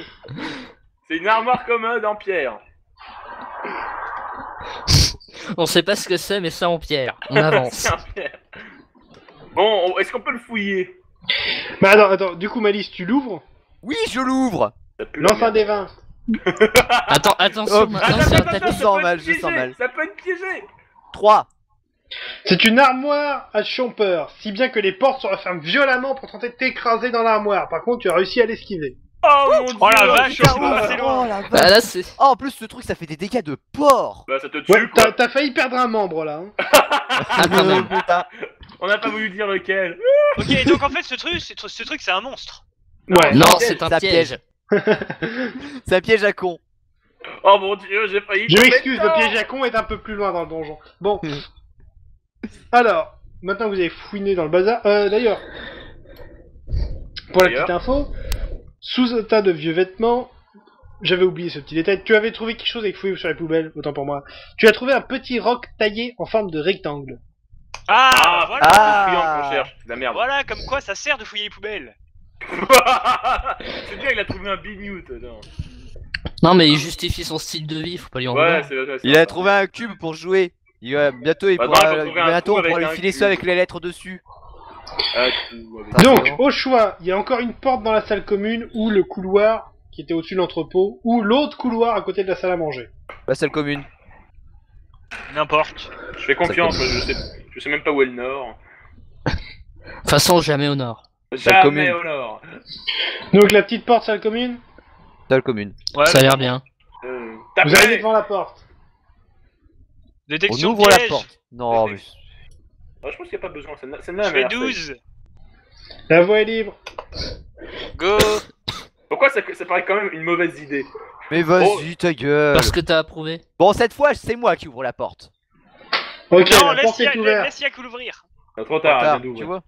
C'est une armoire commode en pierre. On sait pas ce que c'est, mais ça en pierre. On avance. C'est en pierre. Bon, est-ce qu'on peut le fouiller? Bah attends, du coup Malice, tu l'ouvres, Oui, je l'ouvre. Ça pue la lance un merde. des 20. Attends, attention, Oh, maintenant Attends, c'est un attends, tapis. attends, sens ça peut mal, être je sens piégé, mal. Ça peut être piégé. 3. C'est une armoire à chompeur, si bien que les portes se referment violemment pour tenter de t'écraser dans l'armoire. Par contre, tu as réussi à l'esquiver. Oh mon dieu. Oh la vache, je sais c'est pas. passé loin. Oh la Bah vache. là c'est... Oh, en plus ce truc ça fait des dégâts de porc. Bah ça te tue Ouais, quoi. t'as failli perdre un membre là. Hein. Ah quand même. Putain. On n'a pas voulu dire lequel. Ok, donc en fait, ce truc, c'est un monstre. Ouais. Non, piège, c'est un ça piège. C'est un piège à con. Oh mon dieu, j'ai failli. Je tomber m'excuse, le dedans. piège à con est un peu plus loin dans le donjon. Bon. Alors, maintenant que vous avez fouiné dans le bazar, d'ailleurs, pour la D'ailleurs. petite info, sous un tas de vieux vêtements, j'avais oublié ce petit détail, tu avais trouvé quelque chose avec fouiller sur les poubelles, autant pour moi. Tu as trouvé un petit roc taillé en forme de rectangle. Ah, Ah, voilà. c'est le triangle qu'on cherche. C'est de la merde. Voilà, comme quoi ça sert de fouiller les poubelles. C'est bien, il a trouvé un big newt. Non. Non mais il justifie son style de vie, faut pas lui en Ouais, vouloir. c'est Il a trouvé un cube pour jouer. Bientôt, Bah, pourra, non, il va trouver un bientôt trou on pourra avec lui un filer cube. ça avec les lettres dessus. Donc, c'est bon. au choix, il y a encore une porte dans la salle commune, ou le couloir qui était au-dessus de l'entrepôt, ou l'autre couloir à côté de la salle à manger. La salle commune. N'importe. Je fais confiance, moi, je sais même pas où est le nord. De toute façon, jamais au nord. Jamais commune. au nord. Donc la petite porte salle commune, Salle commune. Ouais, Ça a l'air bien. vous arrivez devant la porte. On détection ouvre de la piège. porte. Non, mais... Je pense qu'il n'y a pas besoin, c'est Je là fais 12. La voie est libre. Go. Pourquoi ça paraît quand même une mauvaise idée? Mais vas-y, ta gueule. Parce que t'as approuvé. Bon, cette fois, c'est moi qui ouvre la porte. Ok, Non, la porte est ouverte. laisse Yak l'ouvrir. Trop tard, Tard, elle vient tu d'ouvrir. vois.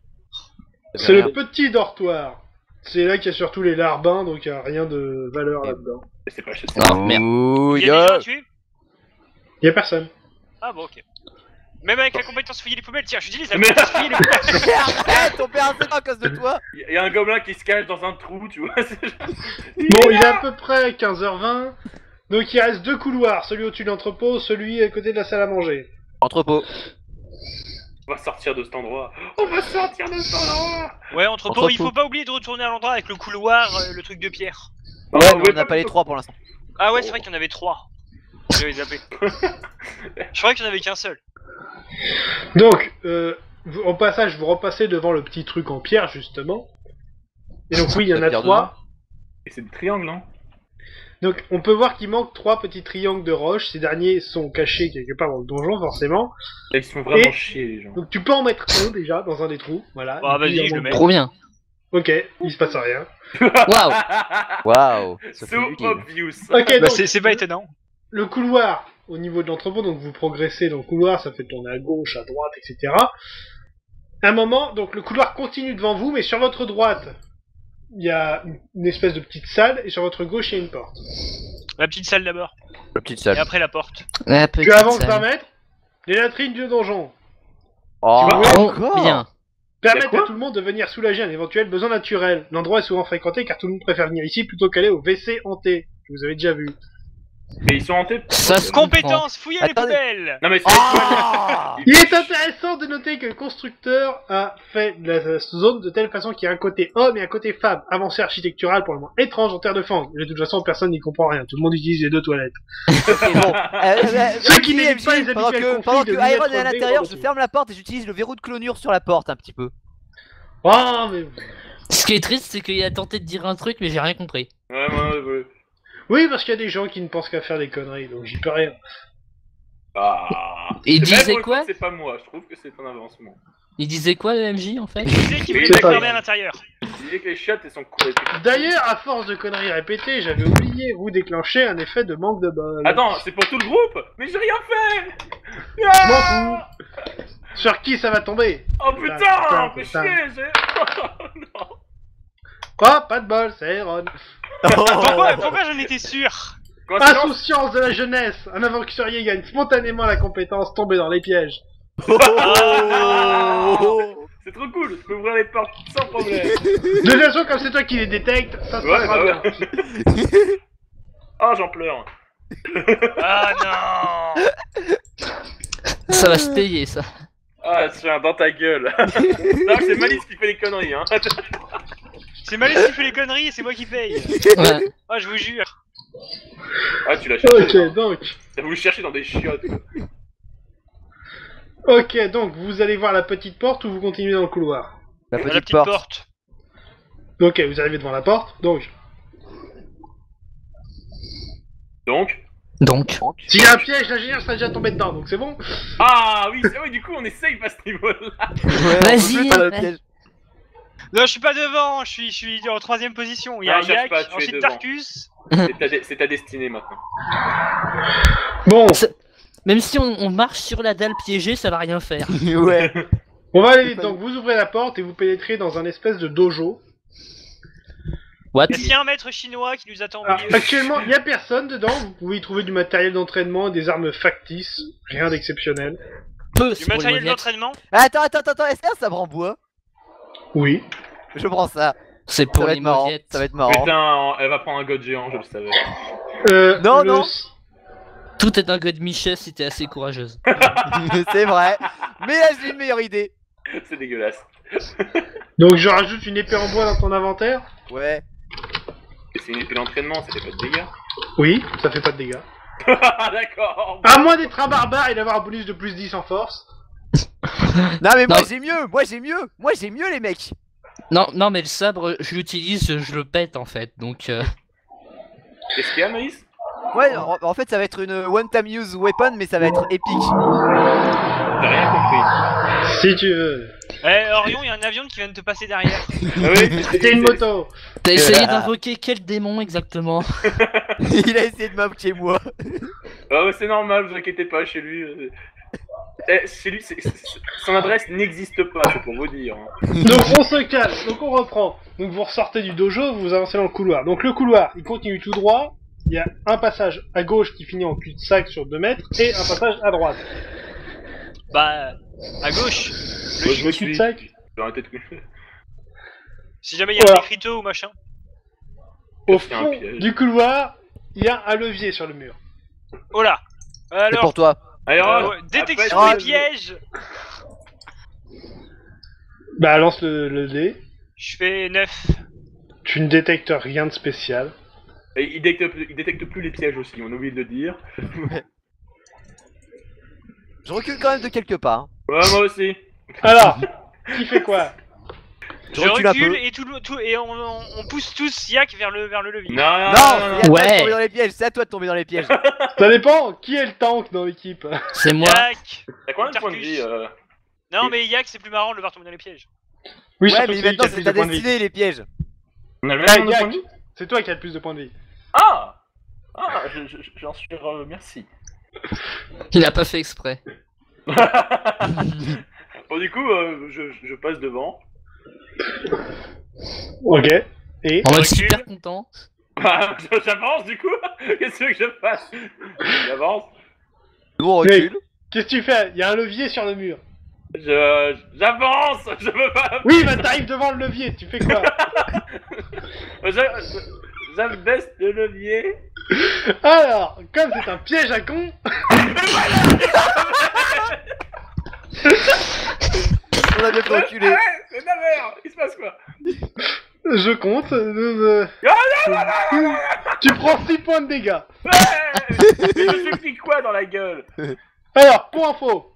C'est le petit dortoir. C'est là qu'il y a surtout les larbins, donc il n'y a rien de valeur là-dedans. C'est pas chez Ah merde. Ouh, Il y a des gens à tuer. Il y a personne. Ah bon, ok. Même avec la compétence fouiller les poubelles, tiens, j'utilise la Mais- compétence fouiller les poubelles. Mais arrête, on perd un peu à cause de toi. Il y a un gobelin qui se cache dans un trou, tu vois. Bon, il est à peu près 15h20. Donc il reste deux couloirs, celui au-dessus de l'entrepôt, celui à côté de la salle à manger. Entrepôt. On va sortir de cet endroit. On va sortir de cet endroit. Ouais, entrepôt, il faut pas oublier de retourner à l'endroit avec le couloir, le truc de pierre. Non, Ouais, vous mais pouvez on n'a pas les plutôt- 3 pour l'instant. Ah ouais, c'est vrai qu'il y en avait 3. J'avais zappé. Je croyais qu'il y en avait qu'un seul. Donc, au passage, vous repassez devant le petit truc en pierre, justement. Et donc oui, il y en La a pierre 3. Et c'est des triangles, non? Donc on peut voir qu'il manque 3 petits triangles de roche. Ces derniers sont cachés quelque part dans le donjon, forcément. Là, ils se font vraiment Et- chier, les gens. Donc tu peux en mettre un déjà dans un des trous. Voilà. Bah, Et puis, vas-y, il en je le manque mets. Trop bien. Ok, il se passe rien. Waouh. Waouh, ça fait So utile. obvious. Ok, Bah, donc c'est pas étonnant. le couloir au niveau de l'entrepôt, donc vous progressez dans le couloir, ça fait tourner à gauche, à droite, etc. À un moment, donc le couloir continue devant vous, mais sur votre droite, il y a une espèce de petite salle, et sur votre gauche, il y a une porte. La petite salle d'abord. La petite Et salle. après la porte. La Tu petite avances salle. 20 mètres, les latrines du donjon Oh, Oh, encore bien. permettent quoi à tout le monde de venir soulager un éventuel besoin naturel. L'endroit est souvent fréquenté car tout le monde préfère venir ici plutôt qu'aller au WC hanté, que vous avez déjà vu. Mais ils sont hantés. Ça se comprend. Compétence, fouillez les Attendez. poubelles. Non, mais c'est. Ah Il est intéressant de noter que le constructeur a fait la zone de telle façon qu'il y a un côté homme et un côté femme, avancée architecturale pour le moins étrange en terre de fange. Mais de toute façon, personne n'y comprend rien. Tout le monde utilise les 2 toilettes. Ok, bon. Ceux qui vas-y, n'évitent pas les MJ, pendant habituels que, conflits pendant de que Iron est à millimètres l'intérieur, relevés je par ferme la porte et j'utilise le verrou de clonure sur la porte un petit peu. Oh, mais... Ce qui est triste, c'est qu'il a tenté de dire un truc, mais j'ai rien compris. Ouais, ouais. Oui, parce qu'il y a des gens qui ne pensent qu'à faire des conneries, donc j'y peux rien. Ah. Et il Mais disait pour le quoi coup, c'est pas moi, je trouve que c'est un avancement. Il disait quoi, le MJ, en fait? Il disait qu'il voulait C'est pas pas fermer grave. à l'intérieur. Il disait que les chiottes, elles sont cool. D'ailleurs, à force de conneries répétées, j'avais oublié, vous déclenchez un effet de manque de bol. Attends, c'est pour tout le groupe? Mais j'ai rien fait! Je m'en fous. Sur qui ça va tomber? Oh putain! Fais Putain. chier, j'ai. Non. Oh, pas de bol, c'est Aaron. Pourquoi j'en étais sûr? Coïncidence? Insouciance de la jeunesse. Un aventurier gagne spontanément la compétence tomber dans les pièges. C'est trop cool, je peux ouvrir les portes sans problème. De toute façon, comme c'est toi qui les détectes, ça se Ouais, passera bah bien. ouais. Oh, j'en pleure. Ah non. Ça va se payer, ça. Ah, tiens, dans ta gueule. Non, c'est Malice qui fait les conneries, hein. C'est Malice qui fait les conneries et c'est moi qui paye. Ouais. Ah, je vous jure. Ah, tu l'as cherché. Ok, donc. T'as voulu chercher dans des chiottes. Ok, donc vous allez voir la petite porte ou vous continuez dans le couloir. La La petite petite porte. porte. Ok, vous arrivez devant la porte, donc. Donc. Donc. S'il y a un piège, l'ingénieur serait déjà tombé dedans, donc c'est bon. Ah oui, du coup, on essaye à ce niveau-là. Ouais, Vas-y, on peut pas le vas-y. piège. Non, je suis pas devant, je suis en 3ème position. Il y a Non, cherche Yak, pas, tu es ensuite devant. Tarkus. C'est ta destinée maintenant. Bon, Même si on marche sur la dalle piégée, ça va rien faire. Ouais. on va aller vite. Donc vous ouvrez la porte et vous pénétrez dans un espèce de dojo. What? Est-ce qu'il y a un maître chinois qui nous attend au Alors, milieu? actuellement, il n'y a personne dedans. Vous pouvez y trouver du matériel d'entraînement et des armes factices. Rien d'exceptionnel. Peu, Du c'est pour les matériel mognettes. d'entraînement? Attends, est-ce qu'un sabre en bois? Oui. Je prends ça. C'est Ça pour va les être marrant. mognettes. Ça va être marrant. Putain, elle va prendre un god géant, je le savais. Non, non. Tout est un god Michel si t'es assez courageuse. C'est vrai. Mais là, j'ai une meilleure idée. C'est dégueulasse. Donc je rajoute une épée en bois dans ton inventaire. Ouais. Et c'est une épée d'entraînement, ça fait pas de dégâts. Oui, ça fait pas de dégâts. D'accord. À moins d'être un barbare et d'avoir un bonus de plus 10 en force. Non, mais moi Non. j'ai mieux. Moi j'ai mieux, les mecs. Non, mais le sabre, je l'utilise, je le pète en fait. Donc, Qu'est-ce qu'il y a, Maïs? Ouais, en fait, ça va être une one-time use weapon, mais ça va être épique. T'as rien compris. Si tu veux. Eh, Orion, il y a un avion qui vient de te passer derrière. Ah oui, C'était une moto. t'as essayé d'invoquer quel démon exactement? Il a essayé de m'appeler moi. Ah ouais, c'est normal, vous inquiétez pas, chez lui. Chez lui, son adresse n'existe pas, c'est pour vous dire. Hein. Donc on se calme, donc on reprend. Donc vous ressortez du dojo, vous avancez dans le couloir. Donc le couloir, il continue tout droit. Il y a un passage à gauche qui finit en cul-de-sac sur 2 mètres et un passage à droite. Bah, à gauche. Moi, je me Le suis. cul-de-sac. J'ai arrêté de. Si jamais il y a un Voilà. écriteau ou machin. Au C'est un fond piège. du couloir, il y a un levier sur le mur. Oh là. C'est Alors, pour toi. Alors, détection après, des pièges. Bah lance le dé. Je fais 9. Tu ne détectes rien de spécial. Et il détecte plus les pièges aussi, on a oublié de le dire. Je recule quand même de quelques pas. Hein. Ouais, moi aussi. Alors, qui fait quoi? Je recule un peu. Et on pousse tous Yak vers le levier. Non, non, Non, non, non, c'est à toi Ouais. de tomber dans les pièges, c'est à toi de tomber dans les pièges. Ça dépend, qui est le tank dans l'équipe? C'est moi. Yak. T'as combien de points de vie Non mais Yak c'est plus marrant de le voir tomber dans les pièges. Oui, Ouais, surtout mais celui maintenant qui a c'est plus ta de points de vie. destinée les pièges. On a le Ah, même nombre de points de Yak, vie. c'est toi qui as le plus de points de vie. Ah Ah, j'en suis merci. Il a pas fait exprès. Bon, du coup, je passe devant. Ok. Et En mode Recule. super content. J'avance du coup. Qu'est-ce que je fasse? J'avance. Nous on recule. qu'est-ce que tu fais? Il y a un levier sur le mur. J'avance. Je veux pas. Oui, bah t'arrives devant le levier, tu fais quoi? J'abaisse le levier. Alors, comme c'est un piège à con, On a bien fait reculer. Ouais, c'est de la merde. Il se passe quoi? je compte. Tu prends 6 points de dégâts. Ouais. Mais je me suis pris quoi dans la gueule? Alors, pour info.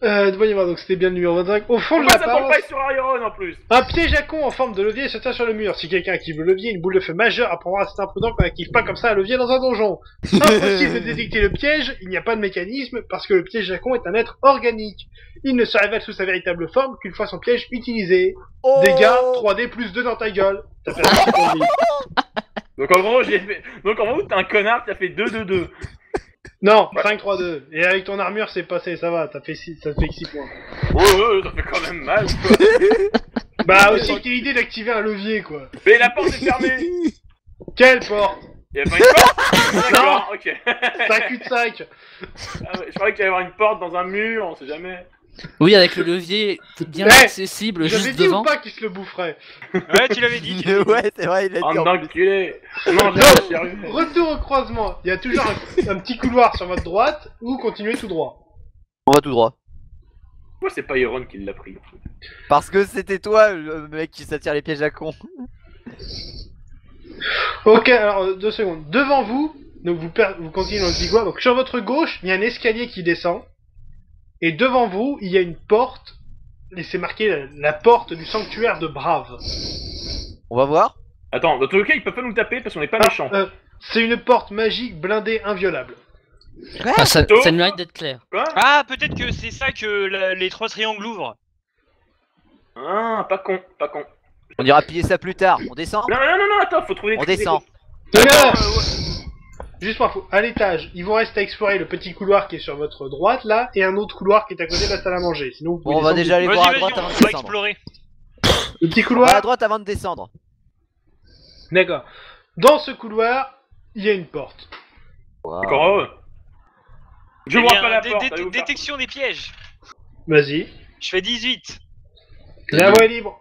Voyons voir, donc c'était bien le numéro 25. Au fond de Pourquoi la ça tombe paroi, pas sur Iron en plus? un piège à con en forme de levier se tient sur le mur. Si quelqu'un active le levier, une boule de feu majeure apprendra à cet imprudent qu'on n'active pas comme ça un levier dans un donjon. Impossible de détecter le piège, il n'y a pas de mécanisme, parce que le piège à con est un être organique. Il ne se révèle sous sa véritable forme qu'une fois son piège utilisé. Oh Dégâts, 3D plus 2 dans ta gueule. T'as fait un point de vie. Donc en gros, donc en gros, t'es un connard qui a fait 2-2-2. Non, 5-3-2. Et avec ton armure, c'est passé, ça va, ça te fait 6 points. Oh, ça fait quand même mal, quoi. Bah aussi que t'as l'idée d'activer un levier, quoi. Mais la porte est fermée. Quelle porte? Y'a pas une porte? D'accord, ok. C'est un cul-de-sac. Ah ouais, je croyais qu'il y avait une porte dans un mur, on sait jamais. Oui, avec le levier bien Ouais. accessible J'avais juste dit devant. ou pas qu'il se le boufferait? Ouais tu l'avais dit. Ouais, c'est vrai, il a dit Bande en plus. d'enculés. Non, Non. j'ai arrivé. Retour au croisement. Il y a toujours un petit couloir sur votre droite ou continuez tout droit. On va tout droit. Pourquoi c'est pas Iron qui l'a pris? Parce que c'était toi le mec qui s'attire les pièges à con. Ok, alors 2 secondes. Devant vous, donc vous continuez dans le petit couloir. Donc sur votre gauche, il y a un escalier qui descend. Et devant vous, il y a une porte. Et c'est marqué la porte du sanctuaire de Brave. On va voir. Attends, dans tous les cas, ils peuvent pas nous taper parce qu'on est pas Ah, méchants. c'est une porte magique blindée inviolable. Ah, ça mérite d'être clair. Quoi? Ah peut-être que c'est ça que les 3 triangles ouvrent. Ah, pas con, pas con. On ira piller ça plus tard. On descend. Non, attends, faut trouver des On trucs. descend. Regarde, juste pour info, à l'étage, il vous reste à explorer le petit couloir qui est sur votre droite là, et un autre couloir qui est à côté de la salle à manger. Sinon, vous pouvez Bon, on va descendre déjà aller voir à Vas-y, droite avant on de va descendre. explorer. le petit On va à couloir. droite avant de descendre. D'accord. Dans ce couloir, il y a une porte. Encore heureux. Je Eh vois bien, pas la porte. allez vous faire détection des pièges. Vas-y. Je fais 18. La voie est libre.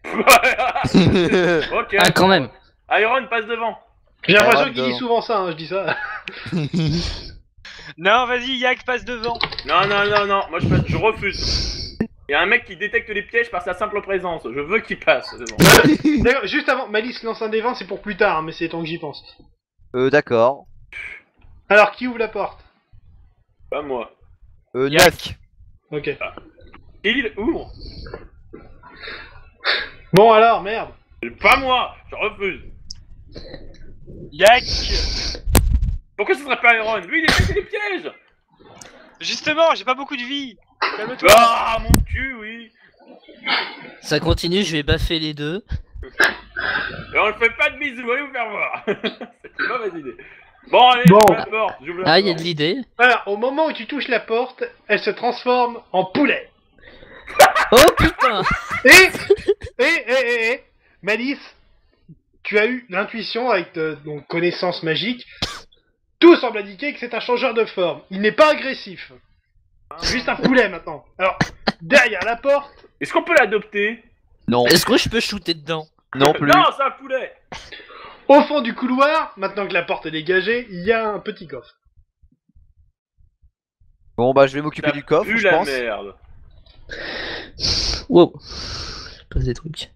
Ok. Ah, quand même. Iron passe devant. J'ai l'impression rentre qu'il dit dedans. souvent ça, hein, je dis ça. Non vas-y Yak passe devant. Non, moi je refuse. Il y a un mec qui détecte les pièges par sa simple présence. Je veux qu'il passe devant. D'accord, juste avant, Malice lance un des 20, c'est pour plus tard, hein, mais c'est tant que j'y pense. D'accord. Alors, qui ouvre la porte? Pas moi. Yak. Ok. Il ouvre. Bon alors, merde. Pas moi. Je refuse. Yak. Pourquoi ce serait pas Iron? Lui il détecte les pièges. Justement j'ai pas beaucoup de vie. Calme-toi. Ah mon cul, oui. Ça continue, je vais baffer les deux. Et on ne fait pas de bisous, allez vous faire voir. C'est une mauvaise idée. Bon, allez, Bon. j'ouvre la porte. j'ouvre la Ah, il y a porte. de l'idée. Alors, au moment où tu touches la porte, elle se transforme en poulet. Oh putain! Et, Malice, tu as eu l'intuition avec ton connaissance magique. Tout semble indiquer que c'est un changeur de forme. Il n'est pas agressif. C'est juste un poulet maintenant. Alors, derrière la porte, Est-ce qu'on peut l'adopter? Non. Est-ce que je peux shooter dedans? Non plus. Non, c'est un poulet. au fond du couloir, maintenant que la porte est dégagée, il y a un petit coffre. Bon bah je vais m'occuper Ça du coffre, pue je la pense. merde. Wow. Passe des trucs.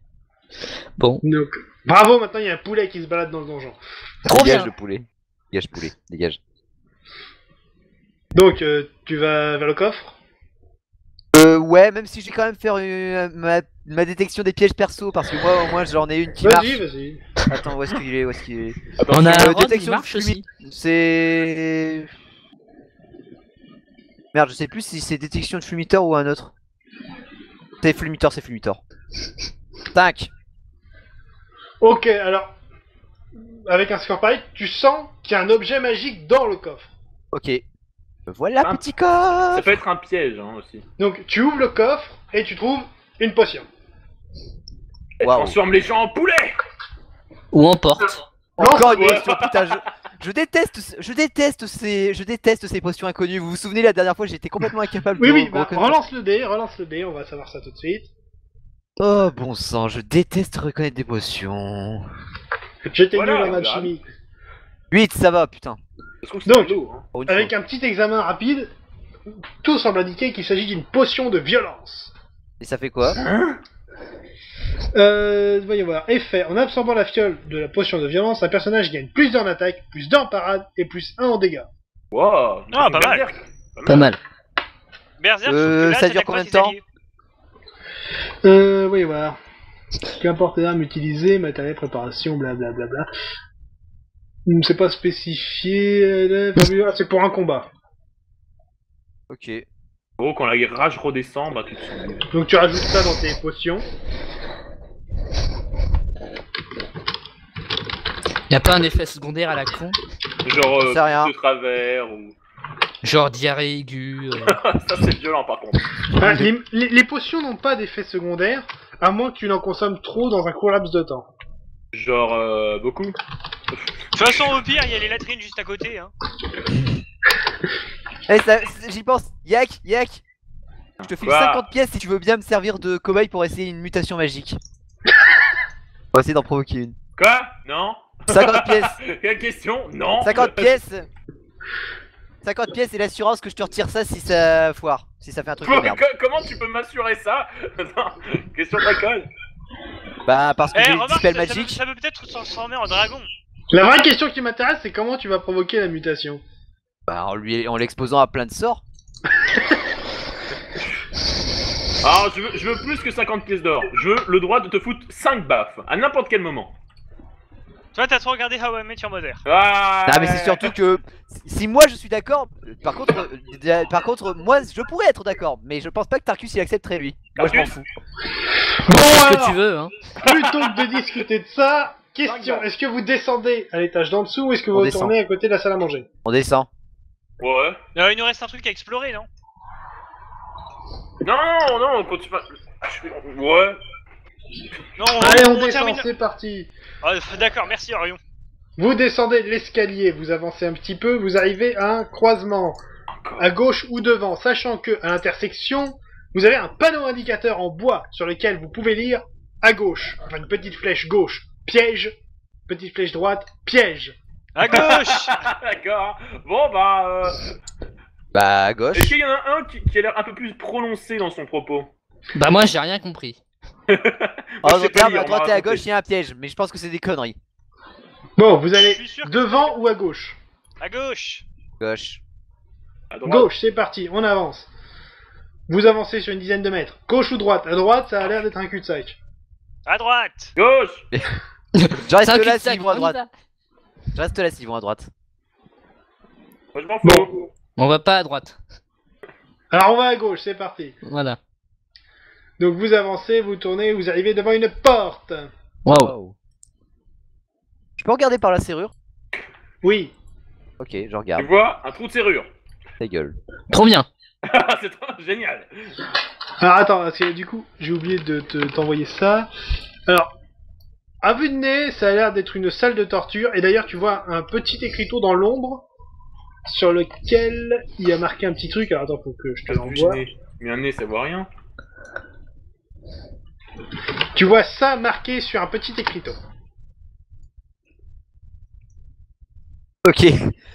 Bon. Donc, bravo, maintenant il y a un poulet qui se balade dans le donjon. Trop Dégage bien. le poulet. Dégage poulet, dégage. Donc, tu vas vers le coffre. Ouais, même si je vais quand même faire ma détection des pièges perso, parce que moi au moins j'en ai une qui marche. Vas-y. Attends, où est-ce qu'il est? Où est-ce qu'il est? On a un rod qui détection marche de aussi. C'est... Merde, je sais plus si c'est détection de Flumitor ou un autre. C'est Flumitor, c'est Flumitor. Tac. Ok, alors, avec un score pareil, tu sens qu'il y a un objet magique dans le coffre. Ok. Voilà, Un- petit Ça coffre. peut être un piège hein, aussi. Donc, tu ouvres le coffre et tu trouves une potion. Elle Waouh. transforme les gens en poulet. Ou en porte. Encore une Ouais. potion, putain, je déteste ces potions inconnues. Vous vous souvenez la dernière fois, j'étais complètement incapable Oui, de oui, bah, reconnaître. relance le dé, on va savoir ça tout de suite. Oh bon sang, je déteste reconnaître des potions. J'étais Voilà, nul en on maths verra. chimie. 8, ça va, putain. Je trouve que c'est Donc, de l'eau, hein. Pour une Avec fois. un petit examen rapide, tout semble indiquer qu'il s'agit d'une potion de violence. Et ça fait quoi? Voyons voir. Effet. En absorbant la fiole de la potion de violence, un personnage gagne plus d'1 en attaque, plus d'1 en parade et plus 1 en dégâts. Wow. Ah, pas mal. Berserk. Pas mal. Berserk, sauf que là, ça t'attaques dure pas combien de tes temps? alliés. Voyons voir. Qu'importe l'arme utilisée, matériel, préparation, blablabla. C'est pas spécifié. Ah, c'est pour un combat. Ok. Gros, quand la rage redescend, bah tu te souviens. Donc tu rajoutes ça dans tes potions. Y a pas un effet secondaire à la con? Genre J'en sais rien. de travers ou. Genre diarrhée aiguë. Ça c'est violent par contre. Ah, les potions n'ont pas d'effet secondaire, à moins que tu n'en consommes trop dans un court laps de temps. Genre beaucoup. De toute façon, au pire, il y a les latrines juste à côté. Hein. Eh, j'y pense. Yak, yak. Je te file Quoi 50 pièces si tu veux bien me servir de cobaye pour essayer une mutation magique. On va essayer d'en provoquer une. Quoi? Non? 50 pièces. Quelle question? Non. 50 pièces. 50 pièces et l'assurance que je te retire ça si ça foire. Si ça fait un truc de merde. Comment tu peux m'assurer ça? Non, question de colle. Bah parce que Eh, j'ai le remarque, dispel ça peut magique. ça peut peut-être se transformer en dragon. La vraie question qui m'intéresse, c'est comment tu vas provoquer la mutation. Bah en l'exposant à plein de sorts. Alors je veux plus que 50 pièces d'or. Je veux le droit de te foutre 5 baffes à n'importe quel moment. Toi, t'as trop regardé How I Met Your Mother. Ah, Non mais c'est surtout que si moi je suis d'accord, par contre moi je pourrais être d'accord, mais je pense pas que Tarkus il accepterait lui. Moi je m'en Tarkus fous. Bon Ce que alors, tu veux, hein. plutôt que de discuter de ça, question, est-ce que vous descendez à l'étage d'en dessous ou est-ce que vous On retournez à côté de la salle à manger? On descend. Ouais. Il nous reste un truc à explorer, non? Non, quand tu vas. Ouais. Non, Allez, on termine. descend, c'est parti. Ah, d'accord, merci Orion. Vous descendez de l'escalier, vous avancez un petit peu, vous arrivez à un croisement, à gauche ou devant, sachant que à l'intersection, vous avez un panneau indicateur en bois sur lequel vous pouvez lire à gauche, enfin une petite flèche gauche, piège, petite flèche droite, piège. À gauche. D'accord. Bon bah. Bah à gauche. Est-ce qu'il y en a un qui a l'air un peu plus prononcé dans son propos? Bah moi j'ai rien compris. Moi, Oh je sais pas regarde, lire, à on droite m'a et à raconté. gauche il y a un piège, mais je pense que c'est des conneries. Bon, vous allez Je suis sûr que devant ou à gauche? À gauche. Gauche. À droite. Gauche, c'est parti, on avance. Vous avancez sur une dizaine de mètres. Gauche ou droite? À droite, ça a l'air d'être un cul-de-sac. À droite. Gauche. Je C'est reste un là cul-de-sac, s'ils vont à on y droite. va. Je reste là s'ils vont à droite. Moi je m'en fous. Bon. On va pas à droite. Alors on va à gauche, c'est parti. Voilà. Donc vous avancez, vous tournez, vous arrivez devant une porte. Waouh. Wow. Je peux regarder par la serrure? Oui. Ok, je Tu regarde. vois un trou de serrure. Ta gueule. Trop bien. C'est trop génial. Alors attends, parce que du coup, j'ai oublié de t'envoyer ça. Alors, à vue de nez, ça a l'air d'être une salle de torture. Et d'ailleurs, tu vois un petit écriteau dans l'ombre sur lequel il y a marqué un petit truc. Alors attends, faut que je te l'envoie. Mais un nez ça voit rien. Tu vois ça marqué sur un petit écriteau. Ok.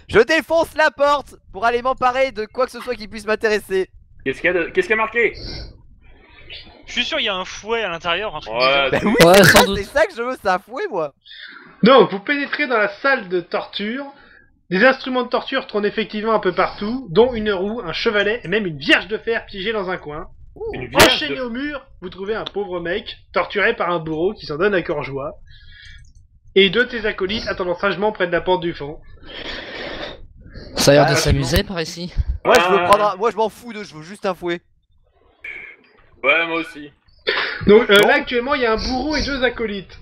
Je défonce la porte pour aller m'emparer de quoi que ce soit qui puisse m'intéresser. Qu'est-ce qu'il y a marqué? Je suis sûr il y a un fouet à l'intérieur, un truc Ouais, Bah oui, Ouais, c'est sans ça, doute. c'est ça que je veux, c'est un fouet, moi. Donc, vous pénétrez dans la salle de torture. Des instruments de torture trônent effectivement un peu partout, dont une roue, un chevalet et même une vierge de fer piégée dans un coin. une vierge Enchaîné de... au mur, vous trouvez un pauvre mec, torturé par un bourreau qui s'en donne à cœur joie. Et deux de tes acolytes attendant sagement près de la porte du fond. Ça a l'air de Ah, s'amuser par ici. Moi, je veux Ah. prendre moi, je m'en fous d'eux, je veux juste un fouet. Ouais, moi aussi. Donc là, actuellement, il y a un bourreau et deux acolytes.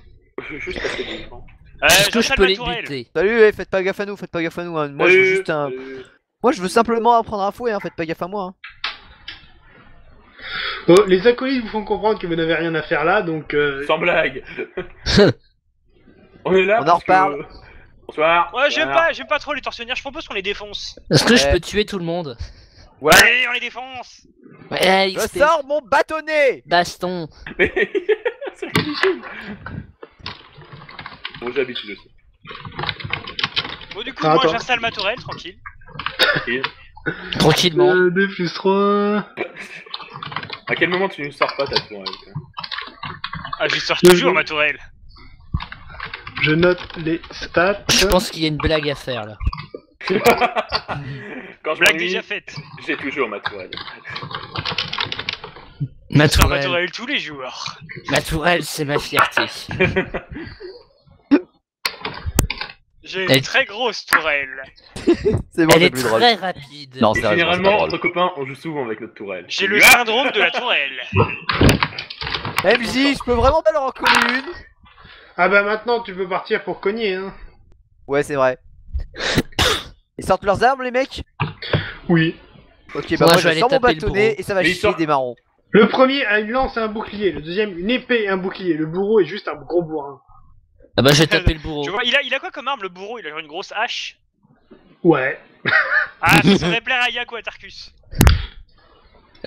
Je veux juste passer du temps. Est-ce que je j'installe peux ma les tourelle. buter? Salut, faites pas gaffe à nous, faites pas gaffe à nous. Hein. Moi, je veux juste un. Moi, je veux simplement apprendre un fouet, hein. Faites pas gaffe à moi. Hein. Bon, les acolytes vous font comprendre que vous n'avez rien à faire là, donc... Sans blague. On est là On en parce que- reparle. Bonsoir. Ouais, j'aime Voilà. pas trop les tortionnaires, je propose qu'on les défonce. Est-ce que je Ouais. peux tuer tout le monde? Ouais. Allez, on les défonce. Ouais, Je XP. sors mon bâtonnet. Baston. Mais... C'est ridicule. Bon, j'habite, je sais. Bon, du coup, Ah, moi attends. j'installe ma tourelle, tranquille. Tranquillement. 2 plus 3... À quel moment tu ne sors pas ta tourelle? Ah, je sors toujours ma tourelle. Je note les stats. Je pense qu'il y a une blague à faire là. Quand je Blague m'ennuie, déjà faite. j'ai toujours ma tourelle. Ma Je sors ma tourelle. tourelle tous les jours. Ma tourelle, c'est ma fierté. J'ai Elle- une très grosse tourelle. C'est bon, Elle c'est est plus drôle. très rapide. Non, Et c'est généralement, entre copains, on joue souvent avec notre tourelle. J'ai le syndrome de la tourelle. MJ, je peux vraiment pas leur en coller une. Ah bah maintenant, tu peux partir pour cogner, hein. Ouais, c'est vrai. Ils sortent leurs armes, les mecs. Oui. Ok, Moi, bah moi je vais je aller sors mon taper le bâtonnet bourreau. et ça va Mais ils chier sortent- des marrons. Le premier a une lance et un bouclier, le deuxième une épée et un bouclier. Le bourreau est juste un gros bourrin. Ah bah, j'ai tapé le bourreau. Tu vois, il a quoi comme arme le bourreau? Il a genre une grosse hache. Ouais. Ah, ça saurait plaire à Yako à Tarkus.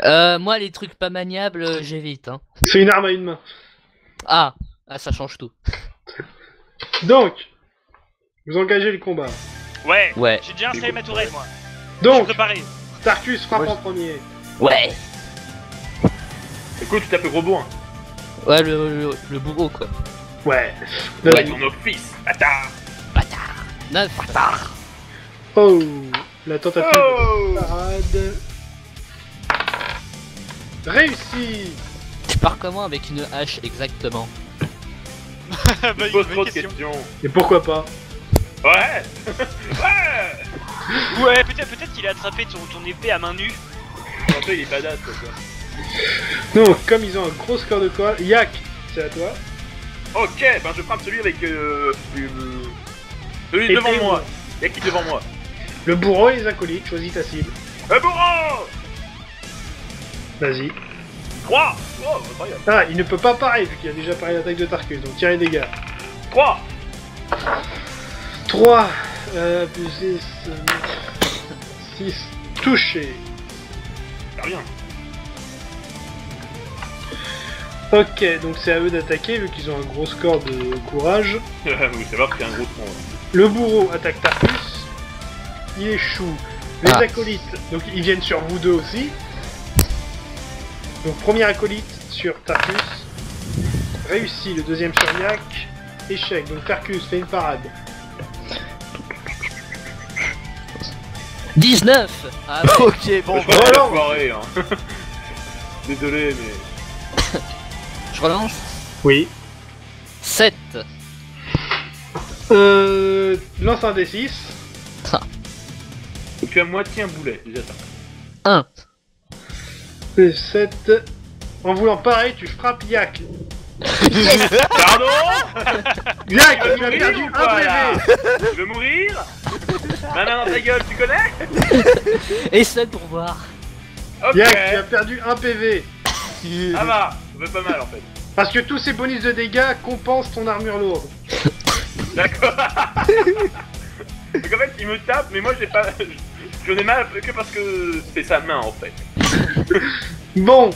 Moi, les trucs pas maniables, j'évite. Hein. C'est une arme à une main. Ah, ça change tout. Donc, vous engagez le combat. Ouais, Ouais. j'ai déjà installé ma tourelle moi. Je suis Donc, préparé. Tarkus frappe Ouais. en premier. Ouais. Écoute, tu tapes le gros bourrin. Ouais, le bourreau quoi. Ouais. Ouais, ton office, bâtard. Bâtard. 9. Bâtard. Oh, la tentative Oh de parade. Réussi. Tu pars comment avec une hache exactement? Bah, Tu poses bonne trop de question. questions. Et pourquoi pas? Ouais. Ouais. Ouais, peut-être qu'il a attrapé ton épée à main nue. En fait, il est badass, quoi. Donc, comme ils ont un gros score de quoi, Yak, c'est à toi. Ok, ben je frappe celui avec celui Épée devant ou- moi. Y'a qui devant moi? Le bourreau et les acolytes, choisis ta cible. Le bourreau. Vas-y. 3. Oh, incroyable. Ah, il ne peut pas parer vu qu'il a déjà paré l'attaque de Tarkus, donc tire les dégâts. 3. 3, plus 6, touché. Y'a rien. Ok, donc c'est à eux d'attaquer vu qu'ils ont un gros score de courage. Oui, c'est vrai qu'il y a un gros tronc. Le bourreau attaque Tarkus. Il échoue. Les Ah. acolytes, donc ils viennent sur vous deux aussi. Donc premier acolyte sur Tarkus. Réussi, le deuxième sur Yak. Échec, donc Tarkus fait une parade. 19. Ah ouais. Ok, bon, Je crois que relance. la soirée, hein. Désolé, mais... Je relance. Oui. 7. Lance un D6. Donc tu as moitié un boulet, déjà ça. 1. 7. En voulant pareil, tu frappes Yak. Pardon. Yak, il a mourir perdu ou un quoi, là PV. Tu veux mourir? Ma main dans ta gueule, tu connais? Essaie pour voir. Ok. Yak, tu as perdu un PV. Ça va, ça fait pas mal en fait. Parce que tous ces bonus de dégâts compensent ton armure lourde. D'accord. Donc en fait, il me tape, mais moi j'ai pas... J'en ai mal que parce que c'est sa main en fait. Bon,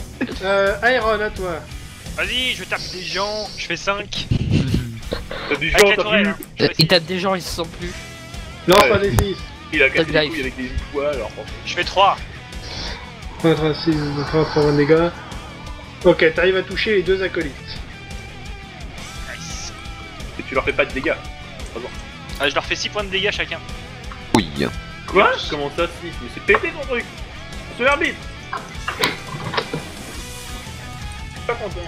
Iron, à toi. Vas-y, je tape des gens, je fais 5. T'as du Avec genre, la t'as tourelle, vu. hein. Je fais Il six. tape des gens, ils se sentent plus. Lance Ouais. un D6. Il a cassé Tag les life. couilles avec des poids alors. Je fais 3. 86, 23 de dégâts. Ok, t'arrives à toucher les deux acolytes. Nice. Et tu leur fais pas de dégâts. Je leur fais 6 points de dégâts chacun. Oui. Quoi? Comment ça, si? Mais c'est pété ton truc! C'est l'arbitre! Pas content.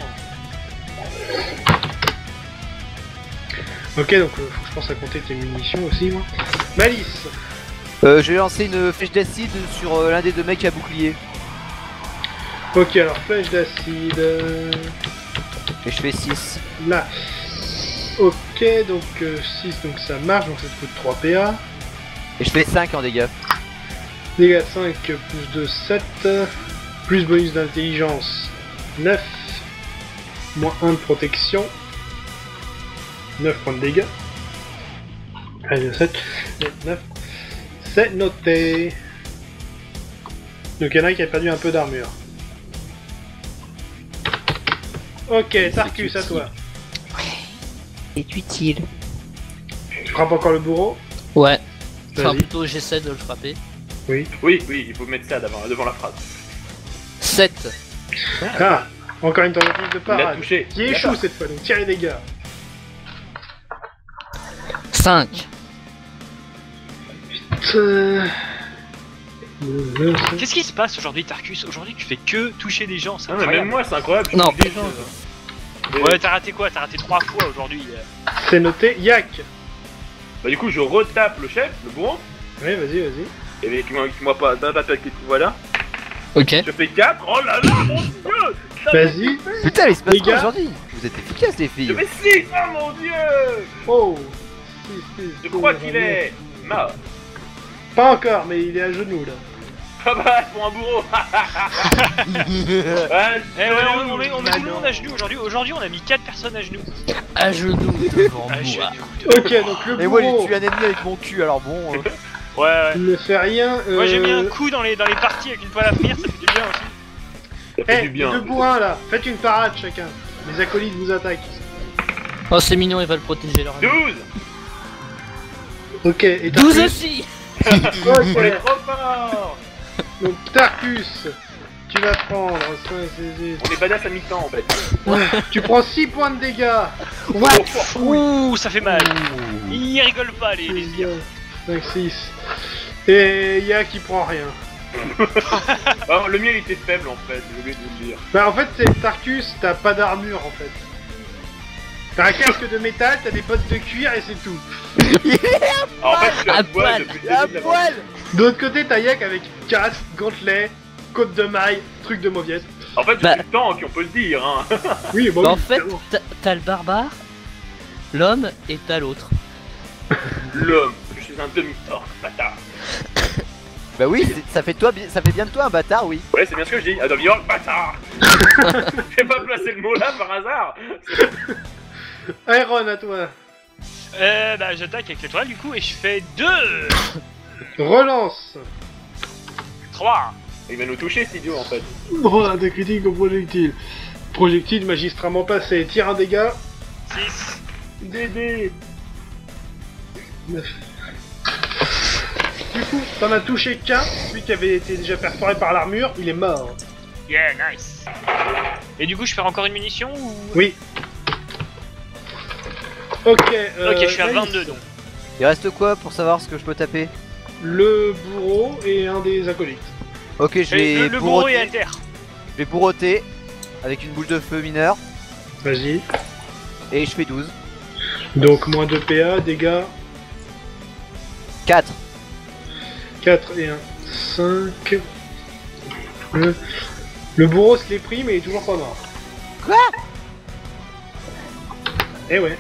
Ok, donc faut que je pense à compter tes munitions aussi, moi. Malice. Je vais lancer une flèche d'acide sur l'un des deux mecs à bouclier. Ok, alors flèche d'acide. Et je fais 6. Là. Ok, donc 6, donc ça marche, donc ça te coûte 3 PA. Et je fais 5 en dégâts. Dégâts 5 plus 2, 7. Plus bonus d'intelligence 9. Moins 1 de protection. 9 points de dégâts. Allez, 7, 9. C'est noté. Donc il y en a un qui a perdu un peu d'armure. Ok, Tarkus, à toi. C'est utile. Tu frappes encore le bourreau? Ouais. Enfin, Vas-y. plutôt j'essaie de le frapper. Oui, oui, il faut mettre ça devant la phrase. 7. Ah, encore une tentative de Il l'a parade. touché. Qui échoue cette fois, donc tire les dégâts. 5. Qu'est-ce qui se passe aujourd'hui, Tarkus? Aujourd'hui, tu fais que toucher des gens, c'est Ah, mais incroyable. même moi, c'est incroyable. je Non. touche des gens, quoi. Ouais, t'as raté quoi? T'as raté 3 fois aujourd'hui. C'est noté. Yak. Bah, du coup, je retape le chef, le bourreau. Oui, vas-y, vas-y. Et mais qui moi pas avec les coups, voilà. Ok. Je fais 4. Oh là là, mon dieu! Vas-y. Putain, mais il se passe Les quoi gars. aujourd'hui? Vous êtes efficaces les Je filles. fais 6. Oh mon dieu! Oh. Je crois qu'il est mort. Pas encore, mais il est à genoux là. Ah bah, pour un bourreau. Ouais, Eh ouais, on met tout le monde à genoux aujourd'hui. Aujourd'hui, on a mis 4 personnes à genoux. À genoux devant À moi. genoux. Ok, donc le Et moi j'ai bourreau, tué un ennemi avec mon cul, alors bon. Ouais, ouais. il ne fait rien. Moi, j'ai mis un coup dans les parties avec une poêle à frire, ça fait du bien aussi. ça fait Eh, du bien. deux bourrins là, faites une parade chacun. Les acolytes vous attaquent. Oh, c'est mignon, ils veulent protéger leur ami. 12. Ok, et 12 Tarkus. aussi. On est Ok, trop fort. donc Tarkus, tu vas prendre 5, 6, On est badass à mi-temps en fait. tu prends 6 points de dégâts. Ouh, ça fait mal. Ils rigolent pas, les sbires. 5, 6. Et Yak qui prend rien. Ah, le mien il était faible en fait, j'ai oublié de vous le dire. Bah en fait c'est Tarkus, t'as pas d'armure en fait. T'as un casque de métal, t'as des bottes de cuir et c'est tout. Alors, en fait, je suis À à poil poil. depuis le À début de la poil. De l'autre côté t'as Yak avec casque, gantelet, côte de maille, truc de mauviette. En fait, je Bah. suis le tank, on peut le dire. Hein. Oui, Bah, oui, en fait, évidemment. t'as le barbare, l'homme et t'as l'autre. L'homme, je suis un demi-orc, bâtard. Bah oui, ça fait bien de toi un bâtard, oui. Ouais, c'est bien ce que je dis, un demi-orc, bâtard. J'ai pas placé le mot là par hasard. Iron à toi. Bah, j'attaque avec l'étoile du coup et je fais 2, Relance. 3. Il va nous toucher, cet idiot en fait. Droit de critique au projectile. Projectile magistralement passé. Tire un dégât. 6. DD. 9. Du coup, t'en as touché qu'un. Celui qui avait été déjà perforé par l'armure, il est mort. Yeah, nice. Et du coup, je perds encore une munition ou... Oui. Ok. Ok, je suis à Malice. 22 donc. Il reste quoi pour savoir ce que je peux taper? Le bourreau et un des acolytes. Ok, je Et vais le bourreau est à bourroter. terre. Je vais bourroter avec une boule de feu mineure Vas-y. et je fais 12. Donc moins 2 PA, dégâts 4. 4 et 1, 5. Le bourreau se l'est pris mais il est toujours pas mort. Quoi? Eh ouais.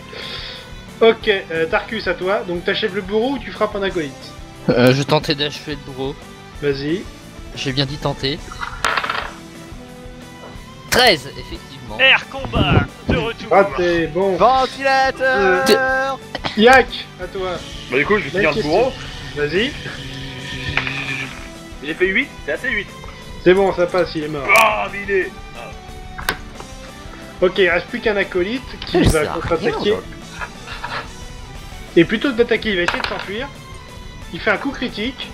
Ok, Tarkus à toi. Donc t'achèves le bourreau ou tu frappes un acolyte? Je tentais d'achever le bourreau. Vas-y. J'ai bien dit tenter. 13, effectivement. Air combat de retour. Raté, bon. Ventilateur. Yak, à toi. Bah, du coup, je vais finir le question. bourreau. Vas-y. J'ai fait 8, c'est assez 8. C'est bon, ça passe, il est mort. Oh, mais il est. Ok, il reste plus qu'un acolyte qui Ça va sert à contre-attaquer. rien, Et plutôt que d'attaquer, il va essayer de s'enfuir. Il fait un coup critique.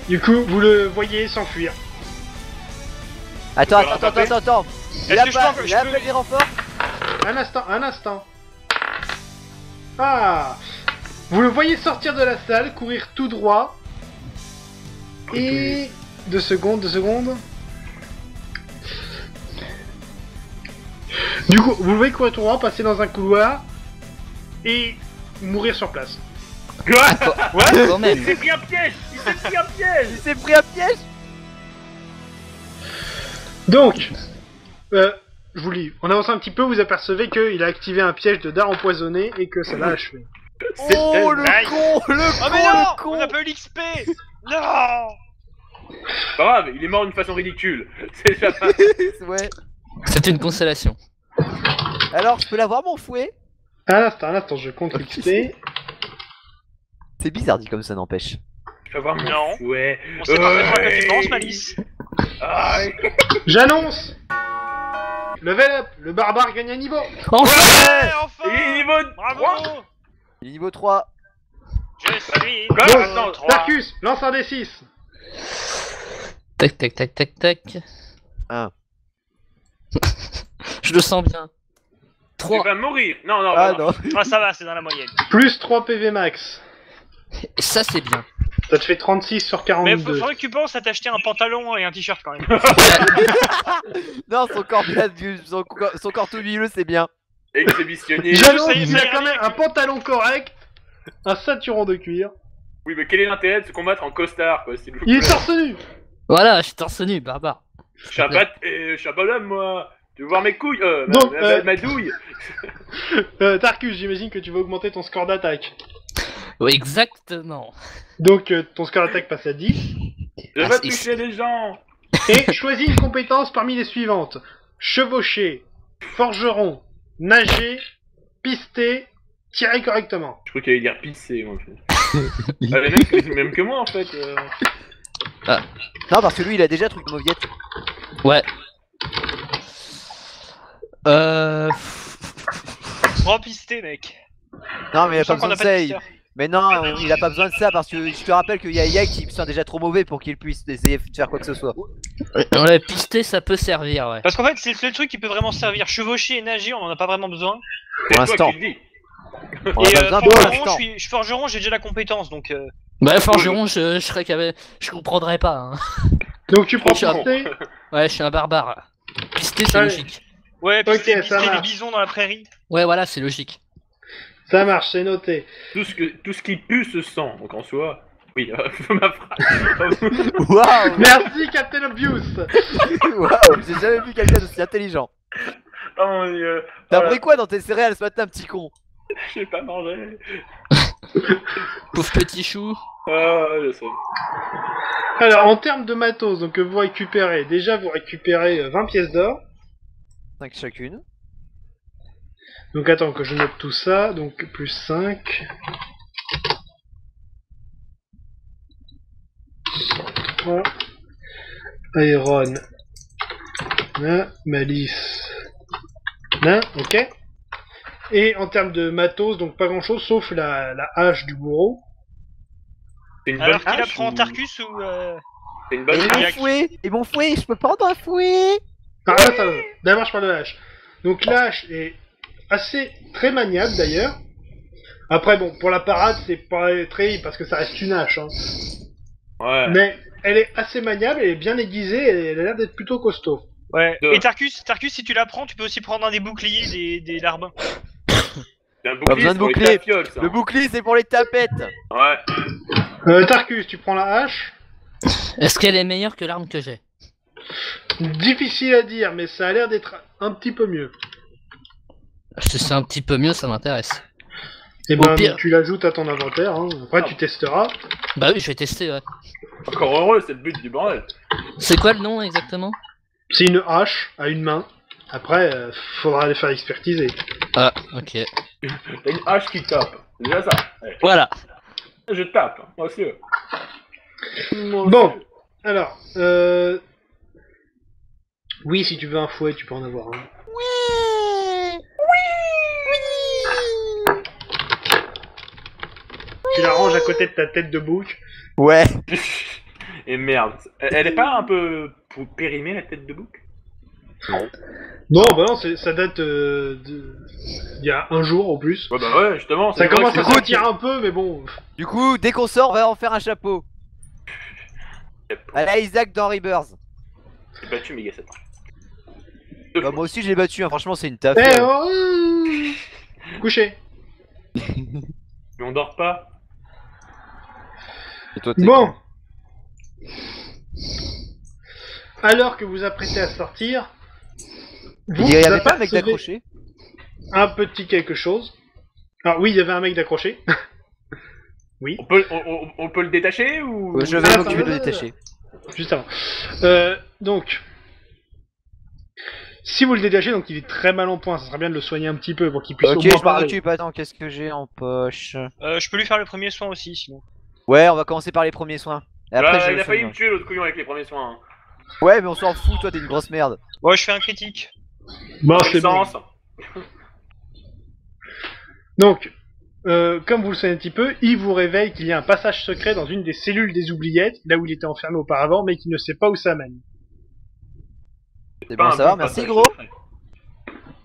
Du coup, vous le voyez s'enfuir. Attends, Tu peux attends, rattraper attends. Il Est-ce que je a peux- pas je il peux- appelle des renforts. Un instant, un instant. Ah, vous le voyez sortir de la salle, courir tout droit. Et... 2 secondes, 2 secondes. Du coup, vous le voyez courir tout droit, passer dans un couloir. Et mourir sur place. Quand même. Il s'est pris un piège. Il s'est pris un piège. Il s'est pris un piège. Donc, je vous lis. En avançant un petit peu, vous apercevez qu'il a activé un piège de dard empoisonné et que ça l'a achevé. C'est Oh le Nice. con, le Oh con, mais non, le con. on a pas eu l'XP. Non. pas grave, il est mort d'une façon ridicule. C'est déjà pas. Ouais. C'est une consolation. Alors, je peux l'avoir mon fouet? Un instant, je compte l'XP. C'est bizarre dit comme ça, n'empêche. Je vais voir mon Non. fouet. On sait parfaitement à quoi tu penses, Malice. Ah, J'annonce Level up, le barbare gagne un niveau. Ouais, enfin. il est niveau 3. Bravo. Il est niveau 3. Je suis. Quoi Bon, Attends, Tarkus, lance un D6. Tac, tac, tac, tac, tac. Un. Je le sens bien. tu 3. vas mourir. Non, non, Ah non. non. Ah ça va, c'est dans la moyenne. Plus 3 PV max. Et ça, c'est bien. Ça te fait 36 sur Mais 42. faudrait que tu penses à t'acheter un pantalon et un t-shirt quand même. Non, son corps bien, son corps tout huileux, c'est bien. Exhibitionné. J'annonce Ça y est, qu'il ça a y est, quand même allez. un pantalon correct, un ceinturon de cuir. Oui, mais quel est l'intérêt de se combattre en costard, quoi, s'il vous Il est plaît. torse nu. Voilà, je suis torse nu, barbare. Je suis un bonhomme, moi. Tu veux voir mes couilles Donc, ma douille. Tarkus, j'imagine que tu vas augmenter ton score d'attaque. Oui, exactement. Donc ton score d'attaque passe à 10. Je Ah, veux c'est- toucher les gens. Et choisis une compétence parmi les suivantes. Chevaucher, forgeron, nager, pister, tirer correctement. Je crois qu'il allait dire pisser, moi. Même que moi, en fait. Non, parce que lui, il a déjà truc de mauviette. Ouais. Trop pisté, mec. Non, mais il a Je pas sens qu'on besoin a de pas ça. de Il... pisteur. Mais non, il a pas besoin de ça parce que je te rappelle qu'il y a Yai qui sont déjà trop mauvais pour qu'il puisse essayer de faire quoi que ce soit. Ouais, pister, ça peut servir, ouais. Parce qu'en fait, c'est le seul truc qui peut vraiment servir. Chevaucher et nager, on en a pas vraiment besoin. C'est toi l'instant. qui le dis. On a Et pas besoin pour forgeron, l'instant. forgeron, j'ai déjà la compétence, donc. Bah, forgeron, je serais qu'avec. Je comprendrais pas, hein. Donc tu prends Forgeron. pister. Ouais, je suis un barbare. Pister, c'est Allez. logique. Ouais, Ok, pister, ça pister des marche. bisons dans la prairie. Ouais, voilà, c'est logique. Ça marche, c'est noté. Tout ce qui pue se sent, donc en soi. Oui, ma phrase. Waouh. Merci Captain Obvious. Waouh, j'ai jamais vu quelqu'un d'aussi intelligent. Oh mon dieu. T'as Oh là, pris quoi dans tes céréales ce matin, petit con? j'ai pas mangé. Pauvre petit chou. Ah, je sais. Alors en termes de matos, donc vous récupérez, déjà vous récupérez 20 pièces d'or. 5 chacune. Donc attends que je note tout ça, donc plus 5. 3. Iron. Malice. Ok. Et en termes de matos, donc pas grand chose sauf la hache du bourreau. C'est une Alors bonne qu'il hache apprend ou- Tarkus ou. C'est une bonne Et hache. mon fouet. Et mon fouet, je peux prendre un fouet. Ah, attends, d'abord je parle de la hache. Donc la hache est assez très maniable d'ailleurs. Après bon, pour la parade c'est pas très parce que ça reste une hache. Hein. Ouais. Mais elle est assez maniable, elle est bien aiguisée, et elle a l'air d'être plutôt costaud. Ouais. De- Et Tarkus, si tu la prends, tu peux aussi prendre un des boucliers des larbins. C'est un Pas besoin bouclier, de c'est pour les bouclier. tafioles, ça. Le bouclier, c'est pour les tapettes. Ouais. Tarkus, tu prends la hache. Est-ce qu'elle est meilleure que l'arme que j'ai? Difficile à dire, mais ça a l'air d'être un petit peu mieux. Si c'est un petit peu mieux, ça m'intéresse. Et Au ben, pire. tu l'ajoutes à ton inventaire, hein. Après tu testeras. Bah oui, je vais tester, ouais. Encore heureux, c'est le but du bordel. C'est quoi le nom exactement? C'est une hache à une main. Après, faudra aller faire expertiser. Ah, ok. T'as une hache qui tape. C'est déjà ça. Ouais. Voilà. Je tape, moi aussi. Bon, alors, oui, si tu veux un fouet, tu peux en avoir un. Tu la ranges à côté de ta tête de bouc. Ouais. Et merde. Elle est pas un peu pour périmer la tête de bouc? Non, bah non, ça date il y a un jour en plus. Ouais, bah ouais, justement. Ça c'est vrai commence que à c'est- sentir un peu, mais bon. Du coup, dès qu'on sort, on va en faire un chapeau. À la Isaac dans Rebirth. J'ai battu Megaset. Bah, moi aussi, je l'ai battu, hein. Franchement, c'est une taf. Eh oh couché. Mais on dort pas. Et toi, t'es Bon. Alors que vous apprêtez à sortir, vous Il y avait pas un mec apercevez d'accroché? un petit quelque chose. Alors oui, il y avait un mec d'accroché. On peut le détacher ou... Je vais Ah, m'occuper de le attends, détacher. Juste avant. Donc, si vous le détachez, donc il est très mal en point, ça serait bien de le soigner un petit peu pour qu'il puisse Ok, au je moins m'en parler. occupe. Attends, qu'est-ce que j'ai en poche? Je peux lui faire le premier soin aussi, sinon. Ouais, on va commencer par les premiers soins. Et après, je il le a failli me soigne. tuer l'autre couillon avec les premiers soins. Hein. Ouais, mais on s'en fout, toi, t'es une grosse merde. Ouais, je fais un critique. Bon, c'est bon. Sens. Donc, comme vous le savez un petit peu, il vous réveille qu'il y a un passage secret dans une des cellules des oubliettes, là où il était enfermé auparavant, mais qu'il ne sait pas où ça mène. C'est Pas bon un à savoir, bon merci passage gros. secret.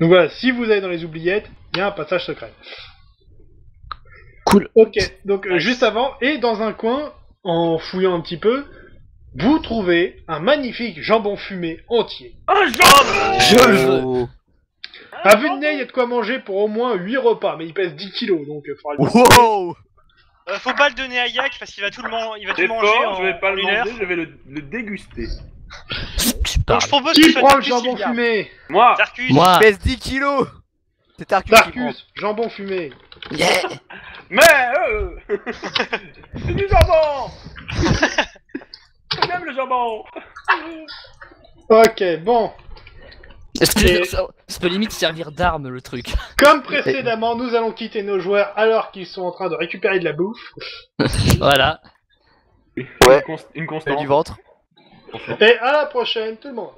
Donc voilà, si vous allez dans les oubliettes, il y a un passage secret. Cool. Ok, donc juste avant, et dans un coin, en fouillant un petit peu, vous trouvez un magnifique jambon fumé entier. Un jambon. Je le veux. Oh. À vue de nez, il y a de quoi manger pour au moins 8 repas, mais il pèse 10 kilos, donc faudra le Wow. Faut pas le donner à Yak parce qu'il va tout il va tout C'est manger fort, en, je vais pas en le une heure. manger, je vais le déguster. Tu Donc parles. je propose Qui que ce soit prend le Tarkus qui jambon le garde. fumé? Moi. Tarkus. Moi. Pèse 10 kilos. C'est Tarkus qui prend. Tarkus, jambon fumé. Yeah. Mais c'est du jambon. J'aime le jambon. Ok, bon. Et- Ça peut limite servir d'arme le truc. Comme précédemment, nous allons quitter nos joueurs alors qu'ils sont en train de récupérer de la bouffe. Voilà. Ouais. Une Et constante. du ventre. Et à la prochaine, tout le monde.